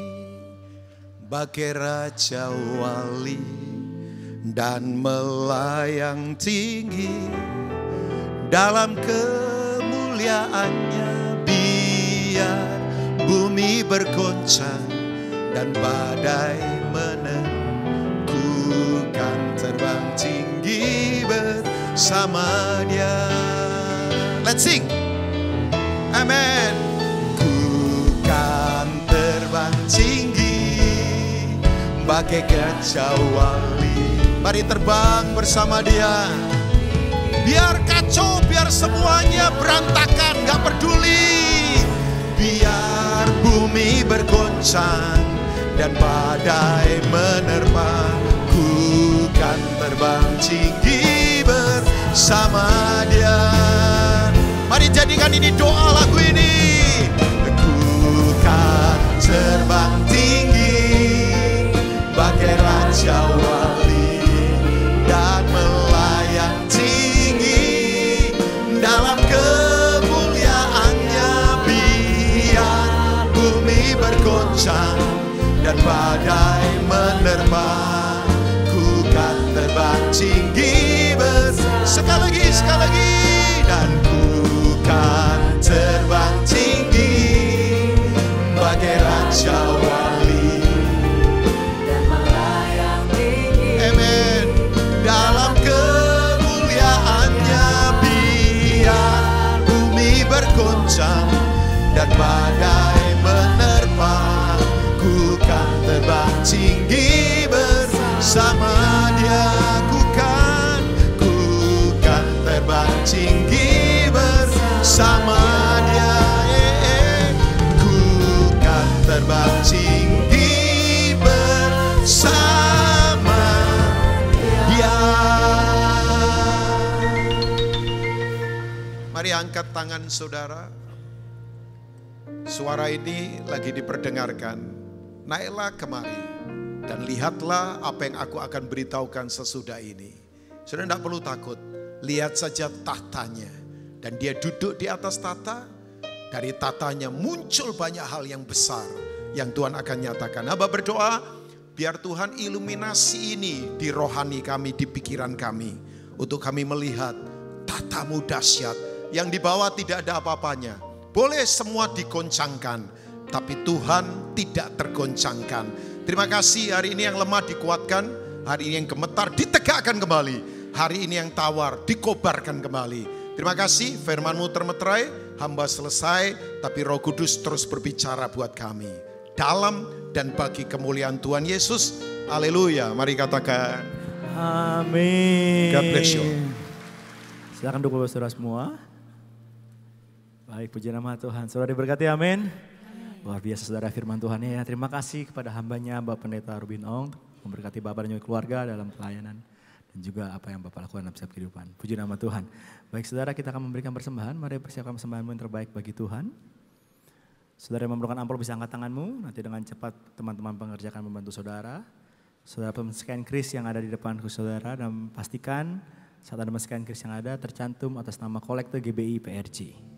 bagai raja wali dan melayang tinggi dalam kemuliaannya, biar bumi bergoncang dan badai menang. Ku kan terbang tinggi bersama Dia. Let's sing. Amen. Ku kan terbang tinggi bagai raja wali. Mari terbang bersama Dia. Biar kacau, biar semuanya berantakan, gak peduli. Biar bumi bergoncang dan badai menerpa, ku kan terbang tinggi bersama Dia. Mari jadikan ini doa lagu ini. Ku kan terbang tinggi bagai Raja Wali dan melayang tinggi dalam kemuliaannya, biar bumi bergoncang dan badai menerpa, ku kan terbang tinggi sekali lagi, dan ku kan terbang tinggi bagai Raja Wali dan melayang tinggi. Amen. Dalam kemuliaannya, biar bumi bergoncang dan badai menerpa, ku kan terbang tinggi bersama Dia. Ku kan terbang tinggi bersama Dia. Ku kan terbang tinggi bersama Dia. Mari angkat tangan saudara. Suara ini lagi diperdengarkan. Naiklah kemari dan lihatlah apa yang aku akan beritahukan sesudah ini. Saudara tidak perlu takut. Lihat saja tahtanya. Dan Dia duduk di atas tahta. Dari tahtanya muncul banyak hal yang besar yang Tuhan akan nyatakan. Hamba berdoa biar Tuhan iluminasi ini di rohani kami, di pikiran kami. Untuk kami melihat tahta-Mu dahsyat yang di bawah tidak ada apa-apanya. Boleh semua digoncangkan, tapi Tuhan tidak tergoncangkan. Terima kasih, hari ini yang lemah dikuatkan, hari ini yang gemetar ditegakkan kembali, hari ini yang tawar dikobarkan kembali. Terima kasih, firman-Mu termeterai, hamba selesai, tapi Roh Kudus terus berbicara buat kami. Dalam dan bagi kemuliaan Tuhan Yesus. Haleluya, mari katakan. Amin. God bless you. Silakan duduk saudara semua. Baik, puji nama Tuhan. Saudara diberkati, amin. Luar biasa saudara firman Tuhan ya. Terima kasih kepada hambanya Bapak Pendeta Rubin Ong. Memberkati Bapak dan juga keluarga dalam pelayanan. Dan juga apa yang Bapak lakukan dalam setiap kehidupan. Puji nama Tuhan. Baik saudara, kita akan memberikan persembahan. Mari persiapkan persembahanmu yang terbaik bagi Tuhan. Saudara yang memerlukan amplop bisa angkat tanganmu. Nanti dengan cepat teman-teman pengerja akan membantu saudara. Saudara scan kris yang ada di depan saudara. Dan pastikan saat ada scan kris yang ada tercantum atas nama kolektor GBI PRJ.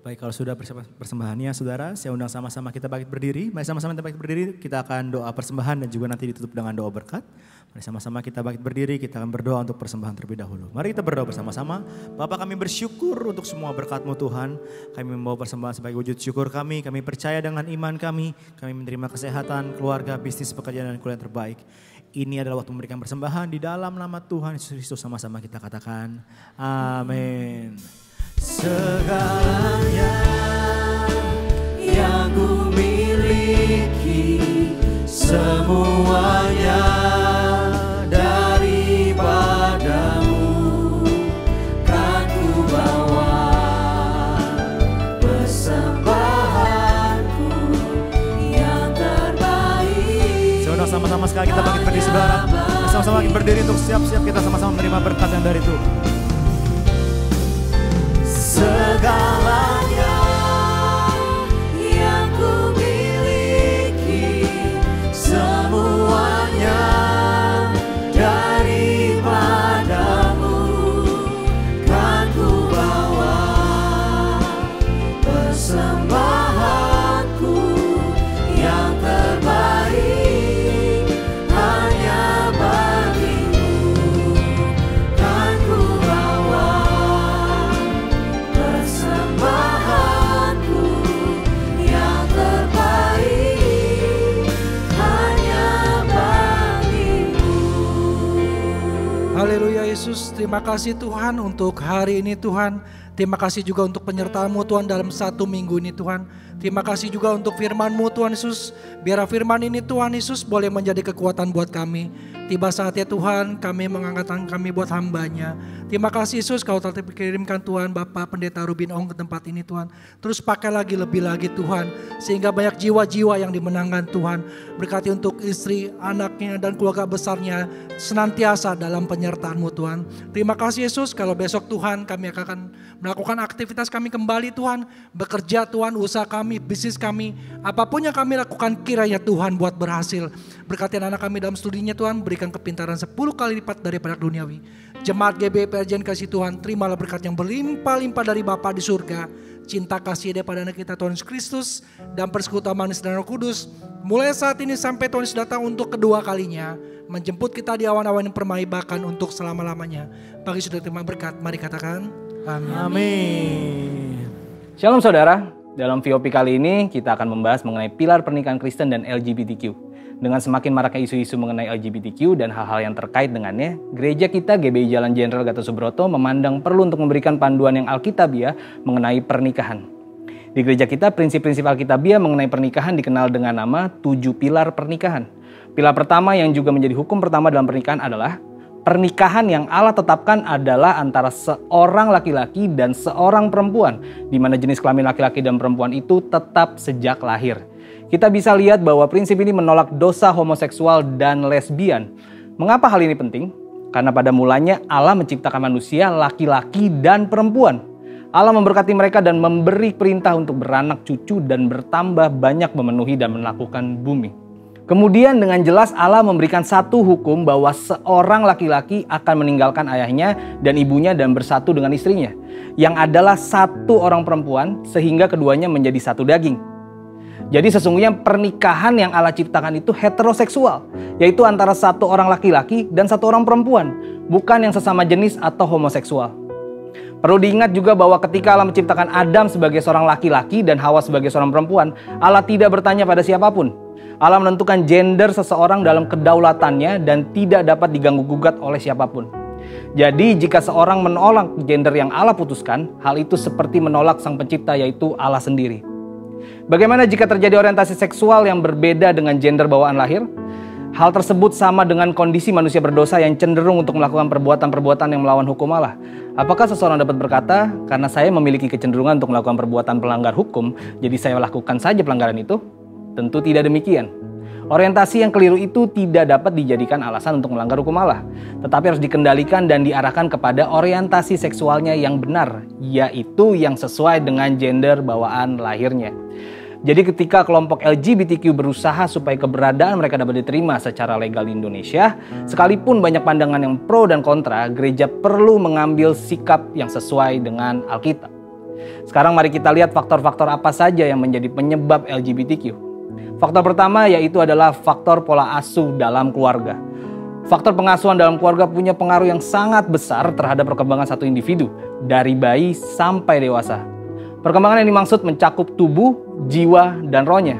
Baik, kalau sudah persembahannya saudara, saya undang sama-sama kita bangkit berdiri. Mari sama-sama kita bangkit berdiri, kita akan doa persembahan dan juga nanti ditutup dengan doa berkat. Mari sama-sama kita bangkit berdiri, kita akan berdoa untuk persembahan terlebih dahulu. Mari kita berdoa bersama-sama. Bapa, kami bersyukur untuk semua berkat-Mu Tuhan. Kami membawa persembahan sebagai wujud syukur kami percaya dengan iman kami menerima kesehatan, keluarga, bisnis, pekerjaan dan kuliah terbaik. Ini adalah waktu memberikan persembahan di dalam nama Tuhan Yesus Kristus. Sama-sama kita katakan, amin. Segalanya yang ku miliki, semuanya daripada-Mu, kan ku bawa persembahanku yang terbaik. Saudara, sama-sama sekali kita bangkit berdiri saudara. Sama-sama bangkit berdiri untuk siap-siap kita sama-sama menerima berkat yang dari Tuhan. Segalanya yang ku miliki, semuanya daripada-Mu, kan ku bawa persembahanku yang terbaik hanya bagi-Mu, kan ku bawa persembahanku yang terbaik hanya bagi-Mu. Haleluya Yesus, terima kasih Tuhan untuk hari ini Tuhan. Terima kasih juga untuk penyertaan-Mu Tuhan dalam 1 minggu ini Tuhan. Terima kasih juga untuk firman-Mu Tuhan Yesus. Biar firman ini Tuhan Yesus boleh menjadi kekuatan buat kami. Tiba saatnya Tuhan kami mengangkat tangan kami buat hamba-Nya. Terima kasih Yesus Kau telah kirimkan Tuhan Bapak Pendeta Rubin Ong ke tempat ini Tuhan. Terus pakai lagi lebih lagi Tuhan. Sehingga banyak jiwa-jiwa yang dimenangkan Tuhan. Berkati untuk istri, anaknya dan keluarga besarnya senantiasa dalam penyertaan-Mu Tuhan. Terima kasih Yesus kalau besok Tuhan kami akan melakukan aktivitas kami kembali Tuhan. Bekerja Tuhan, usaha kami, bisnis kami. Apapun yang kami lakukan kiranya Tuhan buat berhasil. Berkati anak kami dalam studinya Tuhan, berikan kepintaran 10 kali lipat daripada duniawi. Jemaat GBI PRJ kasih Tuhan, terimalah berkat yang berlimpah-limpah dari Bapa di surga. Cinta kasih daripada anak kita Tuhan Yesus Kristus dan persekutuan manis dan Roh Kudus. Mulai saat ini sampai Tuhan Yesus datang untuk kedua kalinya. Menjemput kita di awan-awan yang permai bahkan untuk selama-lamanya. Bagi sudah terima berkat, mari katakan amin. Amin. Shalom saudara, dalam VOP kali ini kita akan membahas mengenai pilar pernikahan Kristen dan LGBTQ. Dengan semakin maraknya isu-isu mengenai LGBTQ dan hal-hal yang terkait dengannya, gereja kita GBI Jalan Jenderal Gatot Subroto memandang perlu untuk memberikan panduan yang alkitabiah mengenai pernikahan. Di gereja kita, prinsip-prinsip alkitabiah mengenai pernikahan dikenal dengan nama 7 pilar pernikahan. Pilar pertama yang juga menjadi hukum pertama dalam pernikahan adalah pernikahan yang Allah tetapkan adalah antara seorang laki-laki dan seorang perempuan, di mana jenis kelamin laki-laki dan perempuan itu tetap sejak lahir. Kita bisa lihat bahwa prinsip ini menolak dosa homoseksual dan lesbian. Mengapa hal ini penting? Karena pada mulanya Allah menciptakan manusia laki-laki dan perempuan. Allah memberkati mereka dan memberi perintah untuk beranak cucu dan bertambah banyak memenuhi dan melakukan bumi. Kemudian dengan jelas Allah memberikan satu hukum bahwa seorang laki-laki akan meninggalkan ayahnya dan ibunya dan bersatu dengan istrinya, yang adalah satu orang perempuan sehingga keduanya menjadi satu daging. Jadi sesungguhnya pernikahan yang Allah ciptakan itu heteroseksual, yaitu antara satu orang laki-laki dan satu orang perempuan, bukan yang sesama jenis atau homoseksual. Perlu diingat juga bahwa ketika Allah menciptakan Adam sebagai seorang laki-laki dan Hawa sebagai seorang perempuan, Allah tidak bertanya pada siapapun. Allah menentukan gender seseorang dalam kedaulatannya dan tidak dapat diganggu-gugat oleh siapapun. Jadi jika seorang menolak gender yang Allah putuskan, hal itu seperti menolak Sang Pencipta yaitu Allah sendiri. Bagaimana jika terjadi orientasi seksual yang berbeda dengan gender bawaan lahir? Hal tersebut sama dengan kondisi manusia berdosa yang cenderung untuk melakukan perbuatan-perbuatan yang melawan hukum Allah. Apakah seseorang dapat berkata, karena saya memiliki kecenderungan untuk melakukan perbuatan pelanggar hukum, jadi saya lakukan saja pelanggaran itu? Tentu tidak demikian. Orientasi yang keliru itu tidak dapat dijadikan alasan untuk melanggar hukum Allah, tetapi harus dikendalikan dan diarahkan kepada orientasi seksualnya yang benar, yaitu yang sesuai dengan gender bawaan lahirnya. Jadi ketika kelompok LGBTQ berusaha supaya keberadaan mereka dapat diterima secara legal di Indonesia, sekalipun banyak pandangan yang pro dan kontra, gereja perlu mengambil sikap yang sesuai dengan Alkitab. Sekarang mari kita lihat faktor-faktor apa saja yang menjadi penyebab LGBTQ. Faktor pertama yaitu adalah faktor pola asuh dalam keluarga. Faktor pengasuhan dalam keluarga punya pengaruh yang sangat besar terhadap perkembangan satu individu, dari bayi sampai dewasa. Perkembangan yang dimaksud mencakup tubuh, jiwa, dan rohnya.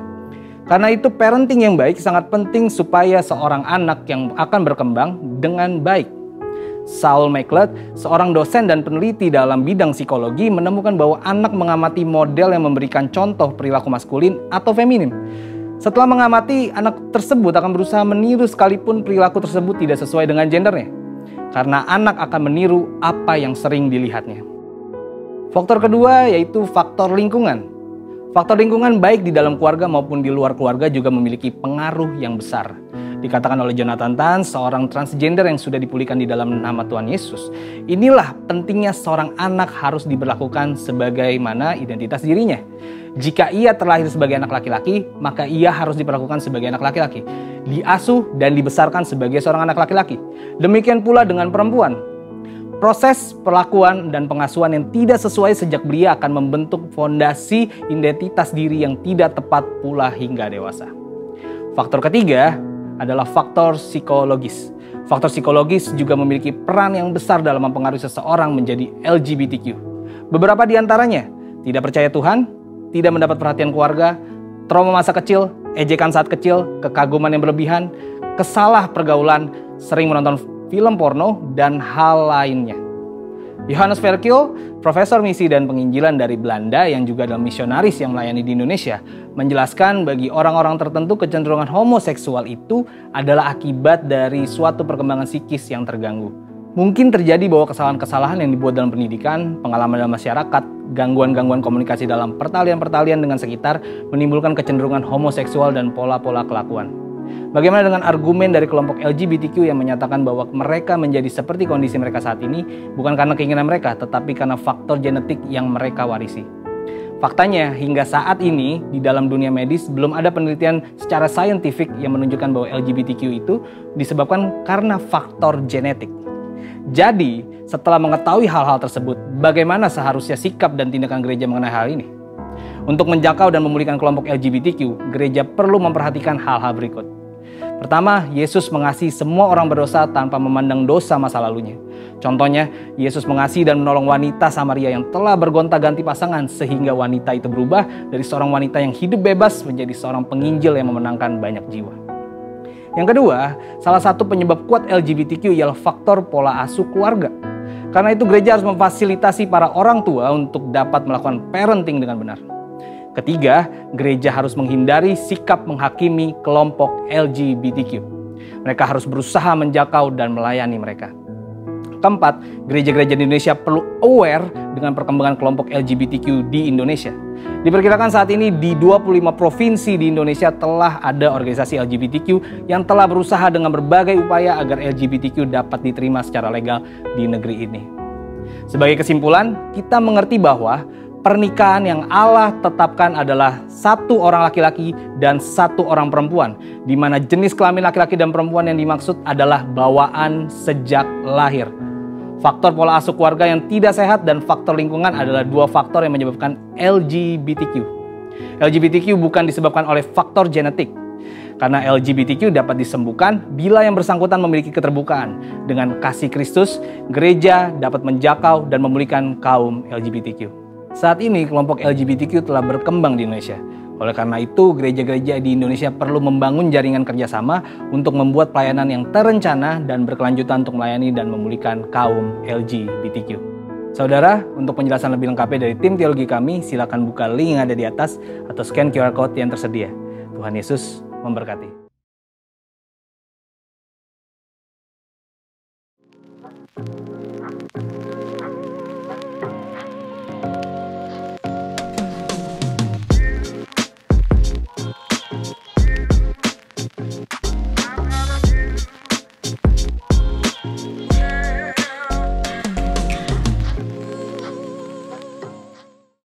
Karena itu parenting yang baik sangat penting supaya seorang anak yang akan berkembang dengan baik. Saul McLeod, seorang dosen dan peneliti dalam bidang psikologi, menemukan bahwa anak mengamati model yang memberikan contoh perilaku maskulin atau feminim. Setelah mengamati, anak tersebut akan berusaha meniru sekalipun perilaku tersebut tidak sesuai dengan gendernya. Karena anak akan meniru apa yang sering dilihatnya. Faktor kedua yaitu faktor lingkungan. Faktor lingkungan baik di dalam keluarga maupun di luar keluarga juga memiliki pengaruh yang besar. Dikatakan oleh Jonathan Tan, seorang transgender yang sudah dipulihkan di dalam nama Tuhan Yesus. Inilah pentingnya seorang anak harus diberlakukan sebagaimana identitas dirinya. Jika ia terlahir sebagai anak laki-laki, maka ia harus diperlakukan sebagai anak laki-laki. Diasuh dan dibesarkan sebagai seorang anak laki-laki. Demikian pula dengan perempuan. Proses perlakuan dan pengasuhan yang tidak sesuai sejak belia akan membentuk fondasi identitas diri yang tidak tepat pula hingga dewasa. Faktor ketiga adalah faktor psikologis. Faktor psikologis juga memiliki peran yang besar dalam mempengaruhi seseorang menjadi LGBTQ. Beberapa di antaranya tidak percaya Tuhan, tidak mendapat perhatian keluarga, trauma masa kecil, ejekan saat kecil, kekaguman yang berlebihan, kesalah pergaulan, sering menonton film porno, dan hal lainnya. Johannes Verkio, profesor misi dan penginjilan dari Belanda yang juga adalah misionaris yang melayani di Indonesia, menjelaskan bagi orang-orang tertentu kecenderungan homoseksual itu adalah akibat dari suatu perkembangan psikis yang terganggu. Mungkin terjadi bahwa kesalahan-kesalahan yang dibuat dalam pendidikan, pengalaman dalam masyarakat, gangguan-gangguan komunikasi dalam pertalian-pertalian dengan sekitar menimbulkan kecenderungan homoseksual dan pola-pola kelakuan. Bagaimana dengan argumen dari kelompok LGBTQ yang menyatakan bahwa mereka menjadi seperti kondisi mereka saat ini bukan karena keinginan mereka, tetapi karena faktor genetik yang mereka warisi. Faktanya, hingga saat ini di dalam dunia medis belum ada penelitian secara saintifik yang menunjukkan bahwa LGBTQ itu disebabkan karena faktor genetik. Jadi, setelah mengetahui hal-hal tersebut, bagaimana seharusnya sikap dan tindakan gereja mengenai hal ini? Untuk menjangkau dan memulihkan kelompok LGBTQ, gereja perlu memperhatikan hal-hal berikut. Pertama, Yesus mengasihi semua orang berdosa tanpa memandang dosa masa lalunya. Contohnya, Yesus mengasihi dan menolong wanita Samaria yang telah bergonta-ganti pasangan sehingga wanita itu berubah dari seorang wanita yang hidup bebas menjadi seorang penginjil yang memenangkan banyak jiwa. Yang kedua, salah satu penyebab kuat LGBTQ ialah faktor pola asuh keluarga. Karena itu gereja harus memfasilitasi para orang tua untuk dapat melakukan parenting dengan benar. Ketiga, gereja harus menghindari sikap menghakimi kelompok LGBTQ. Mereka harus berusaha menjangkau dan melayani mereka. Keempat, gereja-gereja di Indonesia perlu aware dengan perkembangan kelompok LGBTQ di Indonesia. Diperkirakan saat ini di 25 provinsi di Indonesia telah ada organisasi LGBTQ yang telah berusaha dengan berbagai upaya agar LGBTQ dapat diterima secara legal di negeri ini. Sebagai kesimpulan, kita mengerti bahwa pernikahan yang Allah tetapkan adalah satu orang laki-laki dan satu orang perempuan, di mana jenis kelamin laki-laki dan perempuan yang dimaksud adalah bawaan sejak lahir. Faktor pola asuh keluarga yang tidak sehat dan faktor lingkungan adalah dua faktor yang menyebabkan LGBTQ. LGBTQ bukan disebabkan oleh faktor genetik, karena LGBTQ dapat disembuhkan bila yang bersangkutan memiliki keterbukaan. Dengan kasih Kristus, gereja dapat menjangkau dan memulihkan kaum LGBTQ. Saat ini kelompok LGBTQ telah berkembang di Indonesia. Oleh karena itu, gereja-gereja di Indonesia perlu membangun jaringan kerjasama untuk membuat pelayanan yang terencana dan berkelanjutan untuk melayani dan memulihkan kaum LGBTQ. Saudara, untuk penjelasan lebih lengkapnya dari tim teologi kami, silakan buka link yang ada di atas atau scan QR Code yang tersedia. Tuhan Yesus memberkati.